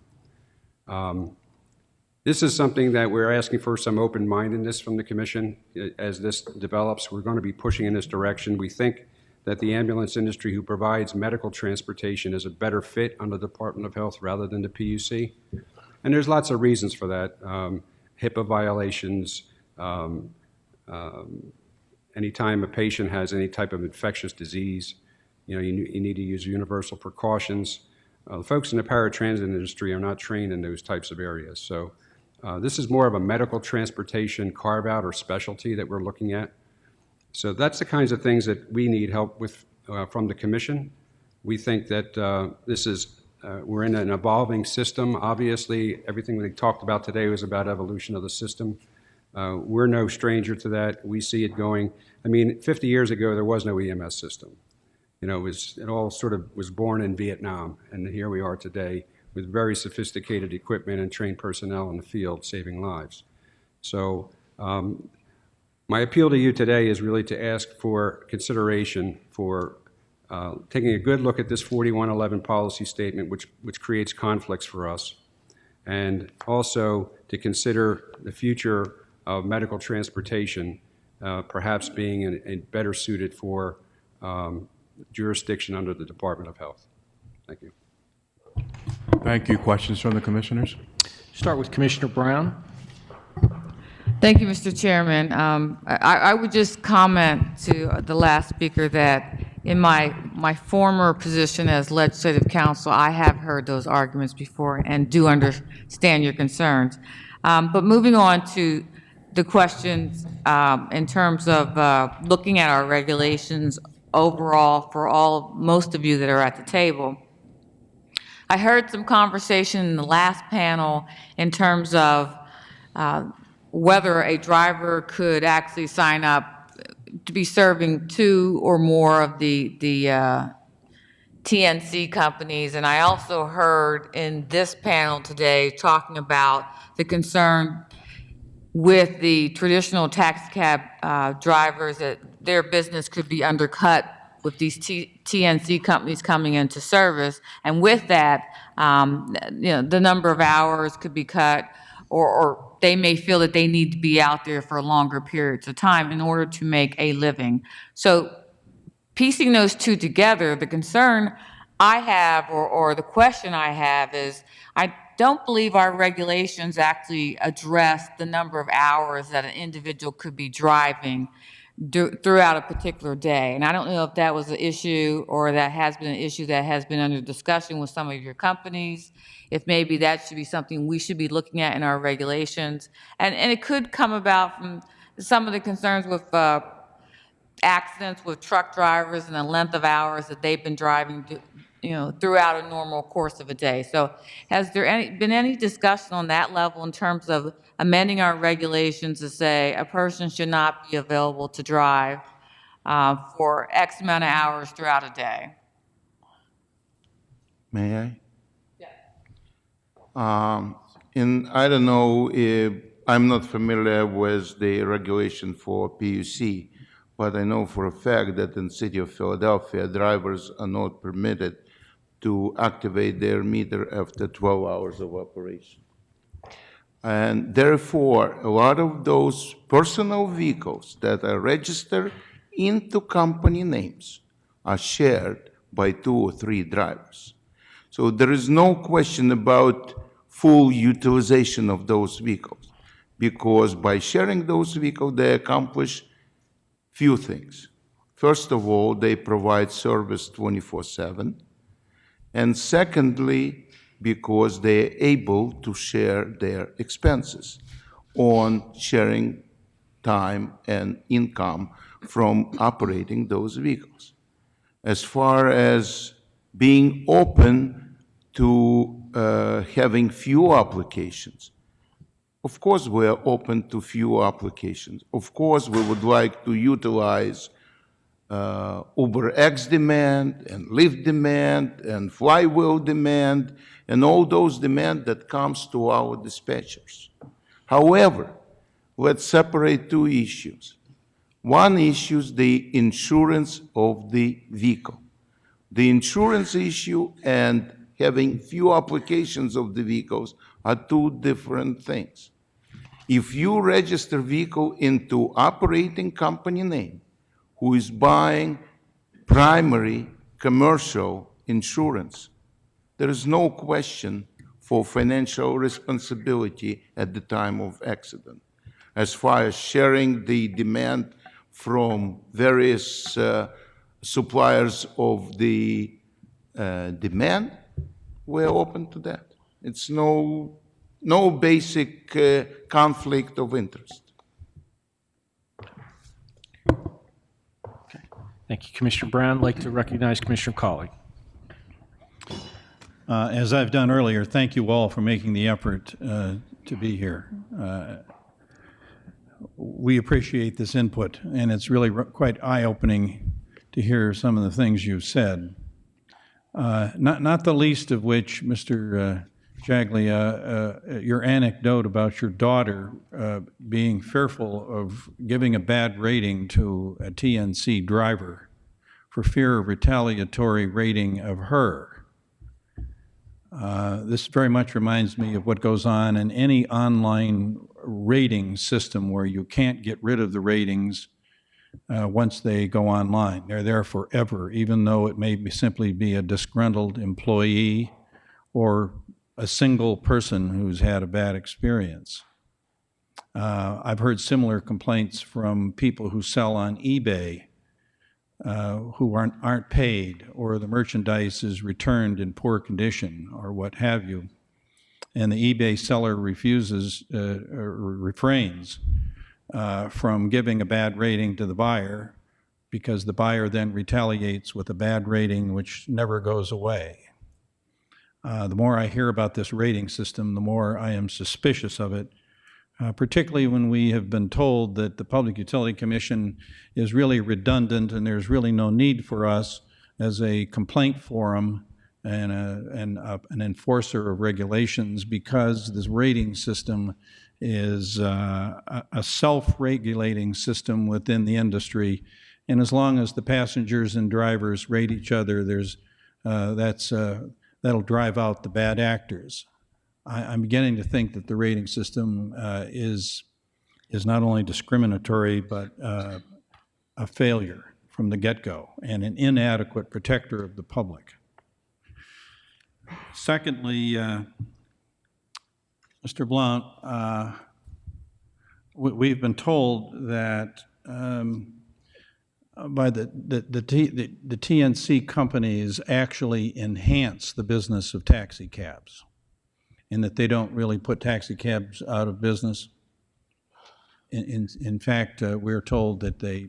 S9: This is something that we're asking for some open-mindedness from the Commission. As this develops, we're going to be pushing in this direction. We think that the ambulance industry who provides medical transportation is a better fit under the Department of Health rather than the PUC. And there's lots of reasons for that. HIPAA violations, anytime a patient has any type of infectious disease, you need to use universal precautions. The folks in the paratransit industry are not trained in those types of areas. So this is more of a medical transportation carve-out or specialty that we're looking at. So that's the kinds of things that we need help with from the commission. We think that we're in an evolving system. Obviously, everything we talked about today was about evolution of the system. We're no stranger to that. We see it going. 50 years ago, there was no EMS system. It all sort of was born in Vietnam, and here we are today with very sophisticated equipment and trained personnel in the field saving lives. So my appeal to you today is really to ask for consideration for taking a good look at this 4111 policy statement, which creates conflicts for us, and also to consider the future of medical transportation perhaps being better suited for jurisdiction under the Department of Health. Thank you.
S1: Thank you. Questions from the commissioners?
S10: Start with Commissioner Brown.
S11: Thank you, Mr. Chairman. I would just comment to the last speaker that in my former position as legislative counsel, I have heard those arguments before and do understand your concerns. But moving on to the questions in terms of looking at our regulations overall for most of you that are at the table. I heard some conversation in the last panel in terms of whether a driver could actually sign up to be serving 2 or more of the TNC companies. And I also heard in this panel today talking about the concern with the traditional taxicab drivers that their business could be undercut with these TNC companies coming into service. And with that, the number of hours could be cut, or they may feel that they need to be out there for longer periods of time in order to make a living. So piecing those two together, the concern I have, or the question I have is, I don't believe our regulations actually address the number of hours that an individual could be driving throughout a particular day. And I don't know if that was an issue or that has been an issue that has been under discussion with some of your companies, if maybe that should be something we should be looking at in our regulations. And it could come about from some of the concerns with accidents with truck drivers and the length of hours that they've been driving throughout a normal course of a day. So has there been any discussion on that level in terms of amending our regulations to say a person should not be available to drive for X amount of hours throughout a day?
S8: May I? Yeah. I don't know if I'm not familiar with the regulation for PUC, but I know for a fact that in the city of Philadelphia, drivers are not permitted to activate their meter after 12 hours of operation. And therefore, a lot of those personal vehicles that are registered into company names are shared by 2 or 3 drivers. So there is no question about full utilization of those vehicles, because by sharing those vehicles, they accomplish few things. First of all, they provide service 24/7. And secondly, because they're able to share their expenses on sharing time and income from operating those vehicles. As far as being open to having few applications, of course we are open to few applications. Of course we would like to utilize UberX demand and Lyft demand and Flywheel demand and all those demand that comes to our dispatchers. However, let's separate 2 issues. One issue is the insurance of the vehicle. The insurance issue and having few applications of the vehicles are 2 different things. If you register vehicle into operating company name, who is buying primary commercial insurance, there is no question for financial responsibility at the time of accident. As far as sharing the demand from various suppliers of the demand, we're open to that. It's no basic conflict of interest.
S10: Thank you, Commissioner Brown. I'd like to recognize Commissioner Colley.
S12: As I've done earlier, thank you all for making the effort to be here. We appreciate this input, and it's really quite eye-opening to hear some of the things you've said. Not the least of which, Mr. Jaglia, your anecdote about your daughter being fearful of giving a bad rating to a TNC driver for fear of retaliatory rating of her. This very much reminds me of what goes on in any online rating system where you can't get rid of the ratings once they go online. They're there forever, even though it may simply be a disgruntled employee or a single person who's had a bad experience. I've heard similar complaints from people who sell on eBay who aren't paid, or the merchandise is returned in poor condition, or what have you. And the eBay seller refuses or refrains from giving a bad rating to the buyer, because the buyer then retaliates with a bad rating which never goes away. The more I hear about this rating system, the more I am suspicious of it, particularly when we have been told that the Public Utility Commission is really redundant and there's really no need for us as a complaint forum and an enforcer of regulations, because this rating system is a self-regulating system within the industry. And as long as the passengers and drivers rate each other, that'll drive out the bad actors. I'm beginning to think that the rating system is not only discriminatory, but a failure from the get-go and an inadequate protector of the public. Secondly, Mr. Blount, we've been told that by the TNC companies actually enhance the business of taxi cabs, and that they don't really put taxi cabs out of business. In fact, we're told that they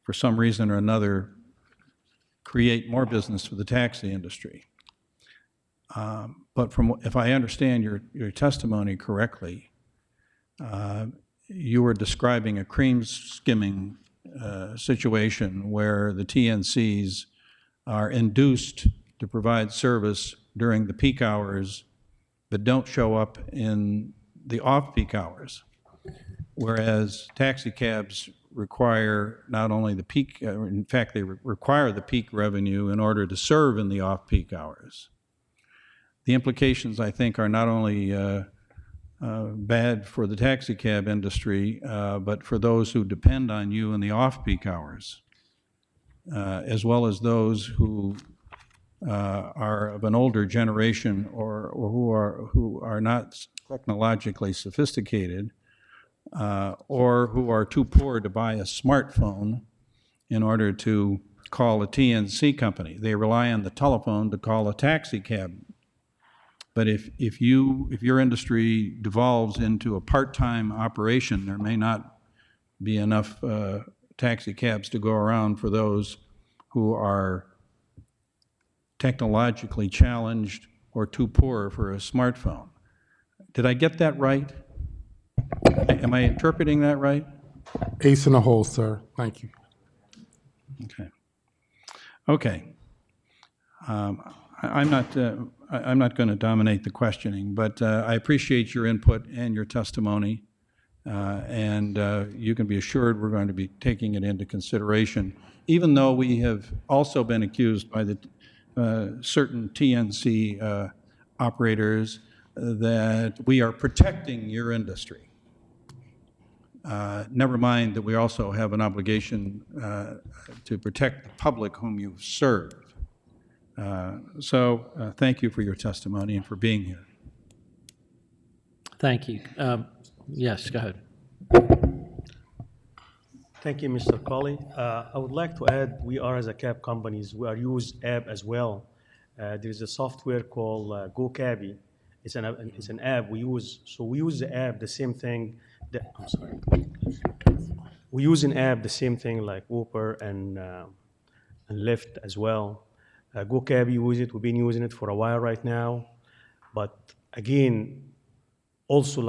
S12: for some reason or another, create more business for the taxi industry. But if I understand your testimony correctly, you were describing a cream skimming situation where the TNCs are induced to provide service during the peak hours, but don't show up in the off-peak hours, whereas taxi cabs require not only the peak, in fact, they require the peak revenue in order to serve in the off-peak hours. The implications, I think, are not only bad for the taxi cab industry, but for those who depend on you in the off-peak hours, as well as those who are of an older generation or who are not technologically sophisticated, or who are too poor to buy a smartphone in order to call a TNC company. They rely on the telephone to call a taxi cab. But if your industry devolves into a part-time operation, there may not be enough taxi cabs to go around for those who are technologically challenged or too poor for a smartphone. Did I get that right? Am I interpreting that right?
S7: Ace in the hole, sir. Thank you.
S12: Okay. I'm not going to dominate the questioning, but I appreciate your input and your testimony, and you can be assured we're going to be taking it into consideration, even though we have also been accused by the certain TNC operators that we are protecting your industry. Never mind that we also have an obligation to protect the public whom you've served. Thank you for your testimony and for being here.
S10: Thank you. Yes, go ahead.
S6: Thank you, Mr. Colley. I would like to add, we are as a cab companies, we are use app as well. There's a software called GoCabby. It's an app we use. So we use the app, the same thing. I'm sorry. We use an app, the same thing like Uber and Lyft as well. GoCabby use it. We've been using it for a while right now. But again, also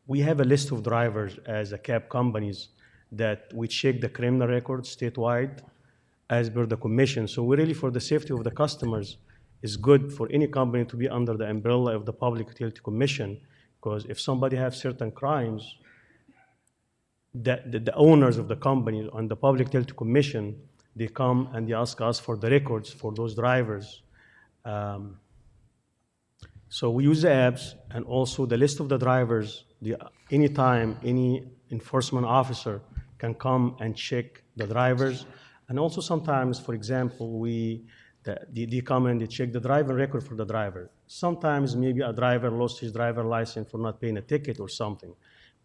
S6: we have a list of drivers as a cab companies that we check the criminal records statewide as per the commission. So we really, for the safety of the customers, it's good for any company to be under the umbrella of the Public Utility Commission, because if somebody has certain crimes, the owners of the company and the Public Utility Commission, they come and they ask us for the records for those drivers. So we use the apps and also the list of the drivers. Anytime any enforcement officer can come and check the drivers. And also sometimes, for example, they come and they check the driver record for the driver. Sometimes maybe a driver lost his driver license for not paying a ticket or something.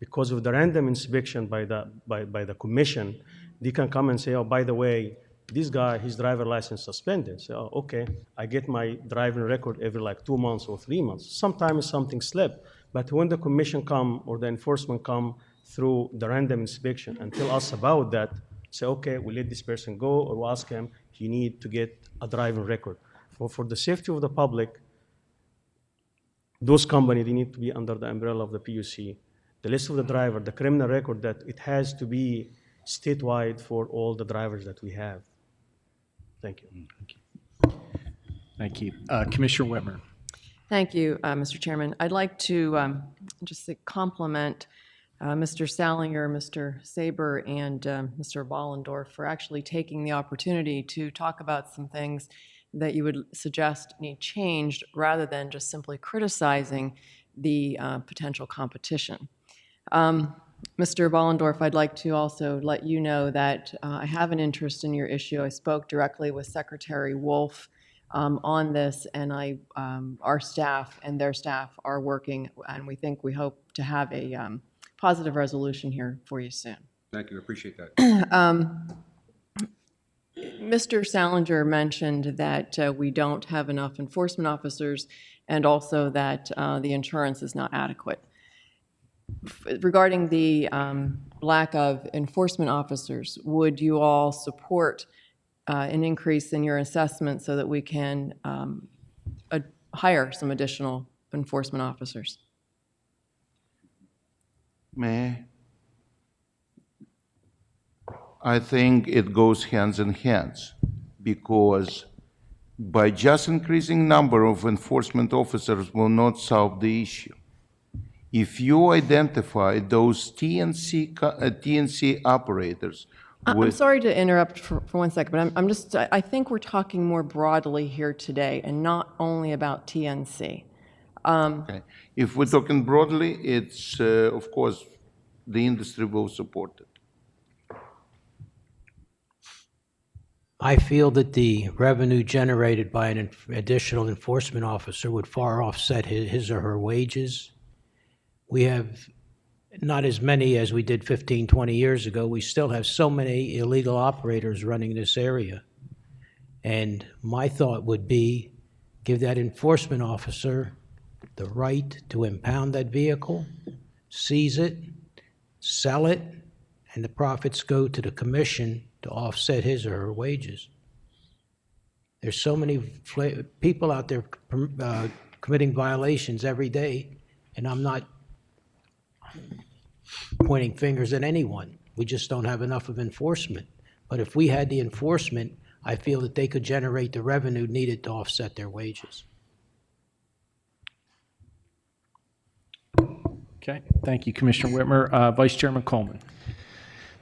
S6: Because of the random inspection by the commission, they can come and say, oh, by the way, this guy, his driver license suspended. So, oh, okay, I get my driving record every like 2 months or 3 months. Sometimes something slipped, but when the commission come or the enforcement come through the random inspection and tell us about that, say, okay, we let this person go, or we ask him, you need to get a driving record. For the safety of the public, those companies, they need to be under the umbrella of the PUC. The list of the driver, the criminal record, that it has to be statewide for all the drivers that we have. Thank you.
S10: Thank you. Commissioner Whitmer.
S13: Thank you, Mr. Chairman. I'd like to just compliment Mr. Salinger, Mr. Saber, and Mr. Bollendorf for actually taking the opportunity to talk about some things that you would suggest need changed rather than just simply criticizing the potential competition. Mr. Bollendorf, I'd like to also let you know that I have an interest in your issue. I spoke directly with Secretary Wolf on this, and our staff and their staff are working, and we hope to have a positive resolution here for you soon.
S9: Thank you, I appreciate that.
S13: Mr. Salinger mentioned that we don't have enough enforcement officers and also that the insurance is not adequate. Regarding the lack of enforcement officers, would you all support an increase in your assessment so that we can hire some additional enforcement officers?
S8: May I think it goes hands in hands, because by just increasing number of enforcement officers will not solve the issue. If you identify those TNC operators,
S13: I'm sorry to interrupt for 1 second, but I think we're talking more broadly here today and not only about TNC.
S8: Okay. If we're talking broadly, it's, of course, the industry will support it.
S5: I feel that the revenue generated by an additional enforcement officer would far offset his or her wages. We have not as many as we did 15, 20 years ago. We still have so many illegal operators running this area. And my thought would be give that enforcement officer the right to impound that vehicle, seize it, sell it, and the profits go to the commission to offset his or her wages. There's so many people out there committing violations every day, and I'm not pointing fingers at anyone. We just don't have enough of enforcement. But if we had the enforcement, I feel that they could generate the revenue needed to offset their wages.
S10: Okay, thank you, Commissioner Whitmer. Vice Chairman Coleman.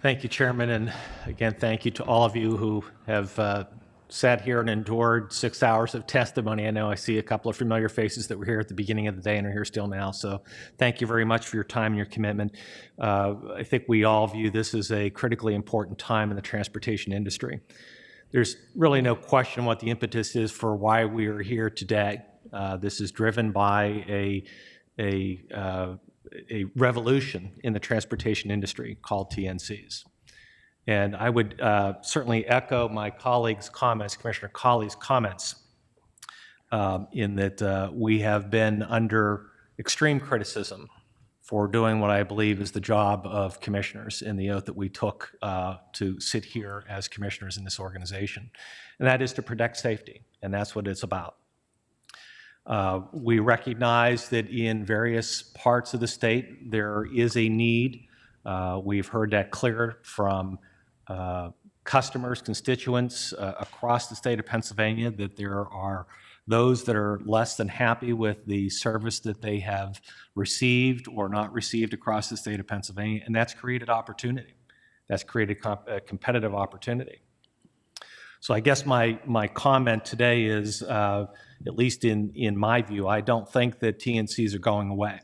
S14: Thank you, Chairman, and again, thank you to all of you who have sat here and endured 6 hours of testimony. I know I see a couple of familiar faces that were here at the beginning of the day and are here still now, so thank you very much for your time and your commitment. I think we all view this as a critically important time in the transportation industry. there's really no question what the impetus is for why we are here today. This is driven by a revolution in the transportation industry called TNCs. And I would certainly echo my colleagues' comments, Commissioner Colley's comments, in that we have been under extreme criticism for doing what I believe is the job of commissioners in the oath that we took to sit here as commissioners in this organization, and that is to protect safety, and that's what it's about. We recognize that in various parts of the state there is a need. We've heard that clear from customers, constituents across the state of Pennsylvania, that there are those that are less than happy with the service that they have received or not received across the state of Pennsylvania, and that's created opportunity. That's created a competitive opportunity. So I guess my comment today is, at least in my view, I don't think that TNCs are going away.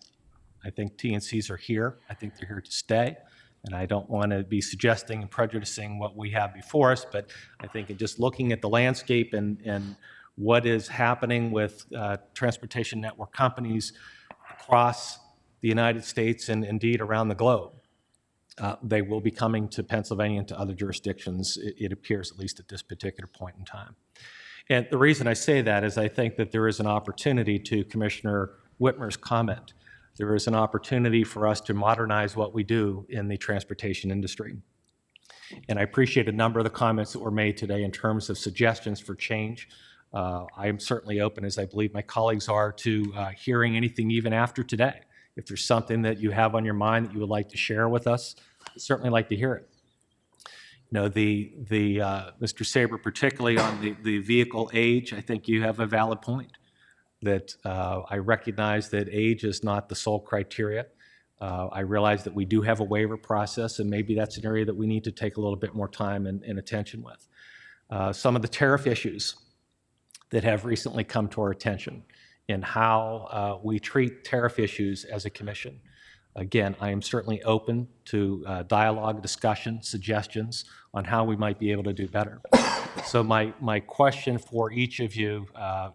S14: I think TNCs are here. I think they're here to stay. And I don't want to be suggesting and prejudicing what we have before us, but I think in just looking at the landscape and what is happening with transportation network companies across the United States and indeed around the globe, they will be coming to Pennsylvania and to other jurisdictions, it appears, at least at this particular point in time. And the reason I say that is I think that there is an opportunity, to Commissioner Whitmer's comment, there is an opportunity for us to modernize what we do in the transportation industry. And I appreciate a number of the comments that were made today in terms of suggestions for change. I am certainly open, as I believe my colleagues are, to hearing anything even after today. If there's something that you have on your mind that you would like to share with us, I'd certainly like to hear it. You know, Mr. Saber, particularly on the vehicle age, I think you have a valid point. That I recognize that age is not the sole criteria. I realize that we do have a waiver process, and maybe that's an area that we need to take a little bit more time and attention with. Some of the tariff issues that have recently come to our attention and how we treat tariff issues as a commission. Again, I am certainly open to dialogue, discussion, suggestions on how we might be able to do better. So my question for each of you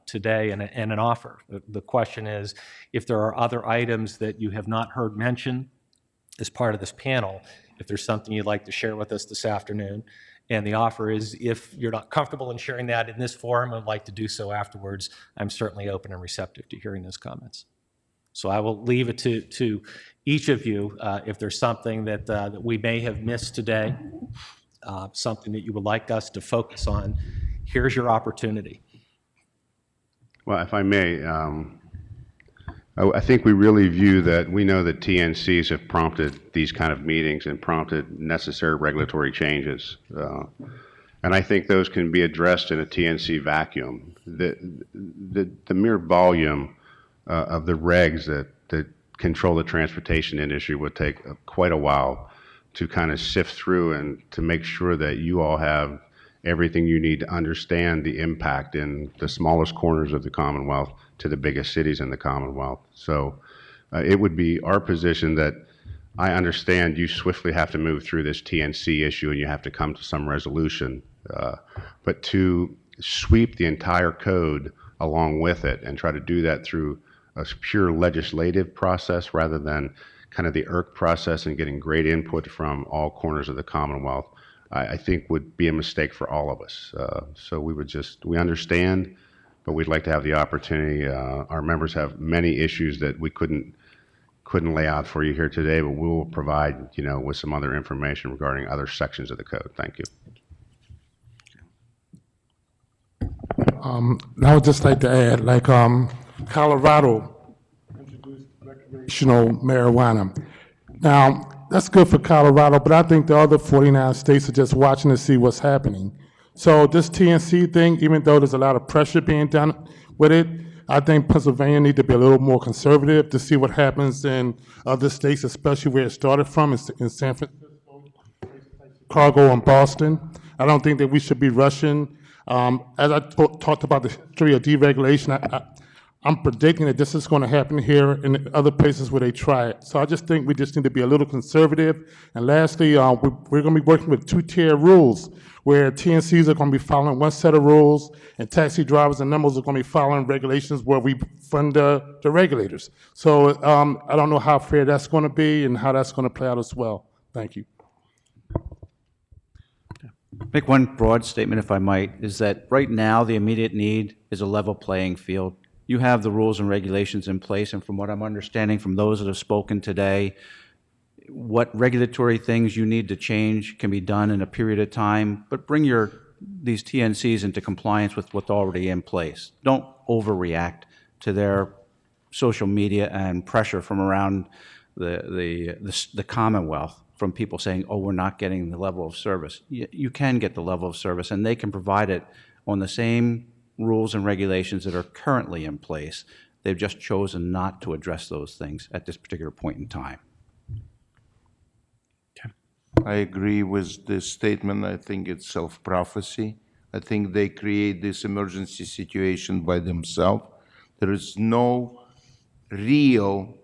S14: today, and an offer, the question is, if there are other items that you have not heard mentioned as part of this panel, if there's something you'd like to share with us this afternoon, and the offer is, if you're not comfortable in sharing that in this forum and would like to do so afterwards, I'm certainly open and receptive to hearing those comments. So I will leave it to each of you, if there's something that we may have missed today, something that you would like us to focus on, here's your opportunity.
S3: Well, if I may, I think we really view that, we know that TNCs have prompted these kind of meetings and prompted necessary regulatory changes. And I think those can be addressed in a TNC vacuum. The mere volume of the regs that control the transportation industry would take quite a while to kind of sift through and to make sure that you all have everything you need to understand the impact in the smallest corners of the Commonwealth to the biggest cities in the Commonwealth. So it would be our position that I understand you swiftly have to move through this TNC issue and you have to come to some resolution, but to sweep the entire code along with it and try to do that through a pure legislative process rather than kind of the IRC process and getting great input from all corners of the Commonwealth, I think would be a mistake for all of us. So we understand, but we'd like to have the opportunity. Our members have many issues that we couldn't lay out for you here today, but we will provide, with some other information regarding other sections of the code. Thank you.
S7: I would just like to add, like Colorado introduced recreational marijuana. Now, that's good for Colorado, but I think the other 49 states are just watching to see what's happening. So this TNC thing, even though there's a lot of pressure being done with it, I think Pennsylvania needs to be a little more conservative to see what happens in other states, especially where it started from, in San Francisco, Chicago, and Boston. I don't think that we should be rushing. As I talked about the history of deregulation, I'm predicting that this is going to happen here and other places where they try it. So I just think we just need to be a little conservative. And lastly, we're going to be working with two-tier rules, where TNCs are going to be following one set of rules, and taxi drivers and numbers are going to be following regulations where we fund the regulators. So I don't know how fair that's going to be and how that's going to play out as well. Thank you.
S4: Make one broad statement, if I might, is that right now the immediate need is a level playing field. You have the rules and regulations in place, and from what I'm understanding from those that have spoken today, what regulatory things you need to change can be done in a period of time, but bring these TNCs into compliance with what's already in place. Don't overreact to their social media and pressure from around the Commonwealth, from people saying, oh, we're not getting the level of service. You can get the level of service, and they can provide it on the same rules and regulations that are currently in place. They've just chosen not to address those things at this particular point in time.
S8: I agree with this statement. I think it's self-prophecy. I think they create this emergency situation by themselves. There is no real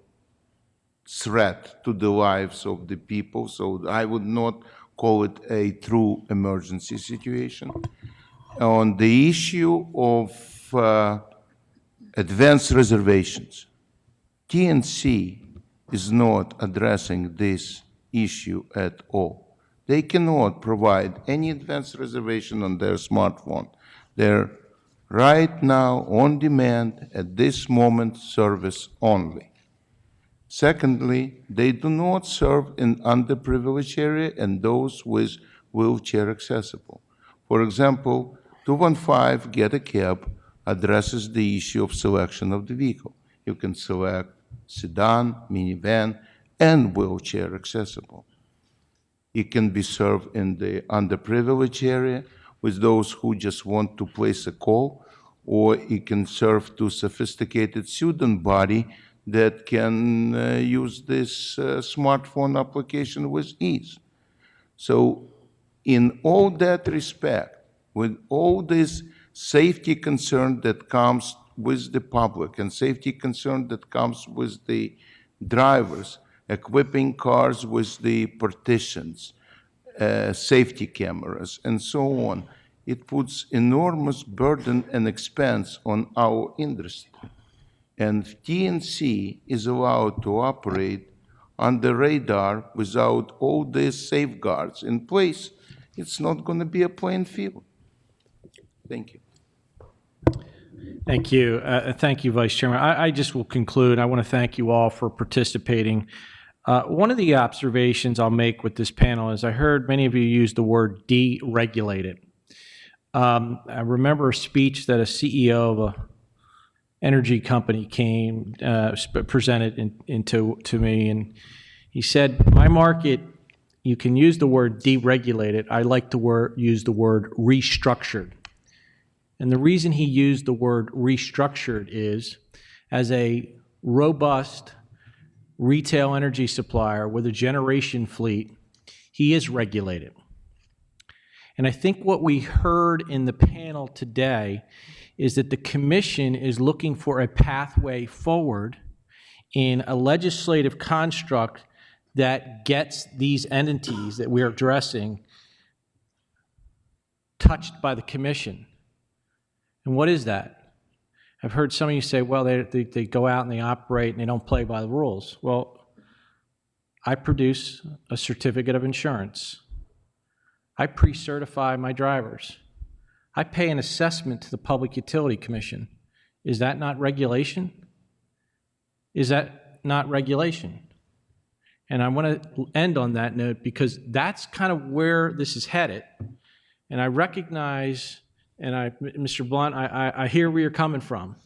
S8: threat to the lives of the people, so I would not call it a true emergency situation. On the issue of advance reservations, TNC is not addressing this issue at all. They cannot provide any advance reservation on their smartphone. They're right now on demand at this moment service only. Secondly, they do not serve in underprivileged area and those with wheelchair accessible. For example, 215 Get a Cab addresses the issue of selection of the vehicle. You can select sedan, minivan, and wheelchair accessible. It can be served in the underprivileged area with those who just want to place a call, or it can serve to sophisticated student body that can use this smartphone application with ease. So in all that respect, with all this safety concern that comes with the public and safety concern that comes with the drivers, equipping cars with the partitions, safety cameras, and so on, it puts enormous burden and expense on our industry. And TNC is allowed to operate on the radar without all these safeguards in place. It's not going to be a playing field. Thank you.
S10: Thank you. Thank you, Vice Chairman. I just will conclude. I want to thank you all for participating. One of the observations I'll make with this panel is I heard many of you use the word deregulated. I remember a speech that a CEO of a energy company presented to me, and he said, my market, you can use the word deregulated. I like to use the word restructured. And the reason he used the word restructured is, as a robust retail energy supplier with a generation fleet, he is regulated. And I think what we heard in the panel today is that the Commission is looking for a pathway forward in a legislative construct that gets these entities that we're addressing touched by the Commission. And what is that? I've heard some of you say, well, they go out and they operate and they don't play by the rules. Well, I produce a certificate of insurance. I pre-certify my drivers. I pay an assessment to the Public Utility Commission. Is that not regulation? Is that not regulation? And I want to end on that note because that's kind of where this is headed. And I recognize, and Mr. Blunt, I hear where you're coming from,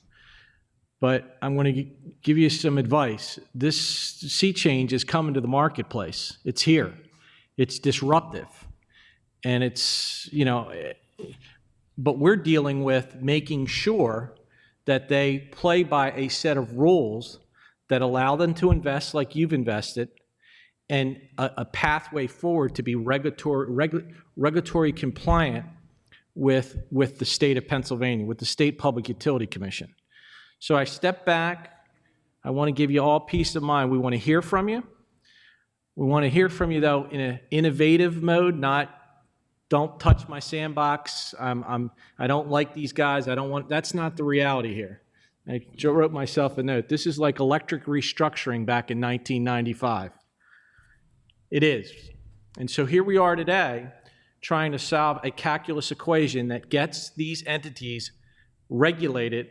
S10: but I'm going to give you some advice. This sea change is coming to the marketplace. It's here. It's disruptive. And it's, but we're dealing with making sure that they play by a set of rules that allow them to invest like you've invested, and a pathway forward to be regulatory compliant with the state of Pennsylvania, with the State Public Utility Commission. So I step back. I want to give you all peace of mind. We want to hear from you. We want to hear from you, though, in an innovative mode, not don't touch my sandbox. I don't like these guys. I don't want. That's not the reality here. I wrote myself a note. This is like electric restructuring back in 1995. It is. And so here we are today trying to solve a calculus equation that gets these entities regulated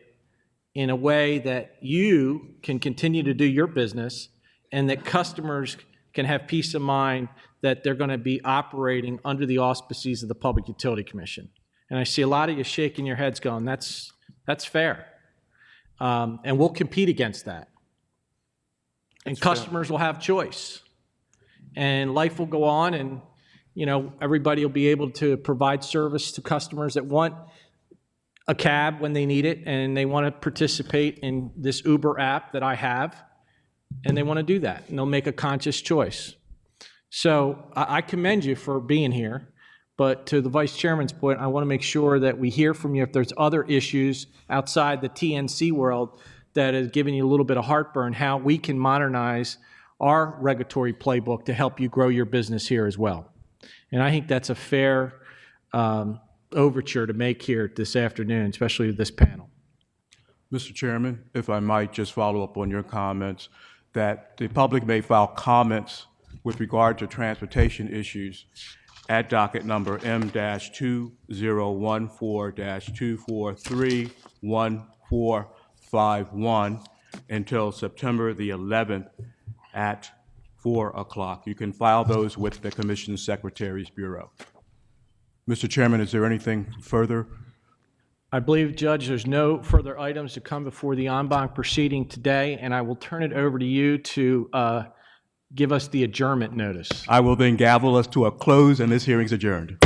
S10: in a way that you can continue to do your business and that customers can have peace of mind that they're going to be operating under the auspices of the Public Utility Commission. And I see a lot of you shaking your heads going, that's fair. And we'll compete against that. And customers will have choice. And life will go on, and everybody will be able to provide service to customers that want a cab when they need it, and they want to participate in this Uber app that I have, and they want to do that, and they'll make a conscious choice. So I commend you for being here, but to the Vice Chairman's point, I want to make sure that we hear from you if there's other issues outside the TNC world that is giving you a little bit of heartburn, how we can modernize our regulatory playbook to help you grow your business here as well. And I think that's a fair overture to make here this afternoon, especially with this panel.
S1: Mr. Chairman, if I might just follow up on your comments, that the public may file comments with regard to transportation issues at docket number M-2014-243-1451 until September the 11th at 4 o'clock. You can file those with the Commission's Secretary's Bureau. Mr. Chairman, is there anything further?
S10: I believe, Judge, there's no further items to come before the en banc proceeding today, and I will turn it over to you to give us the adjournment notice.
S1: I will then gavel us to a close, and this hearing's adjourned.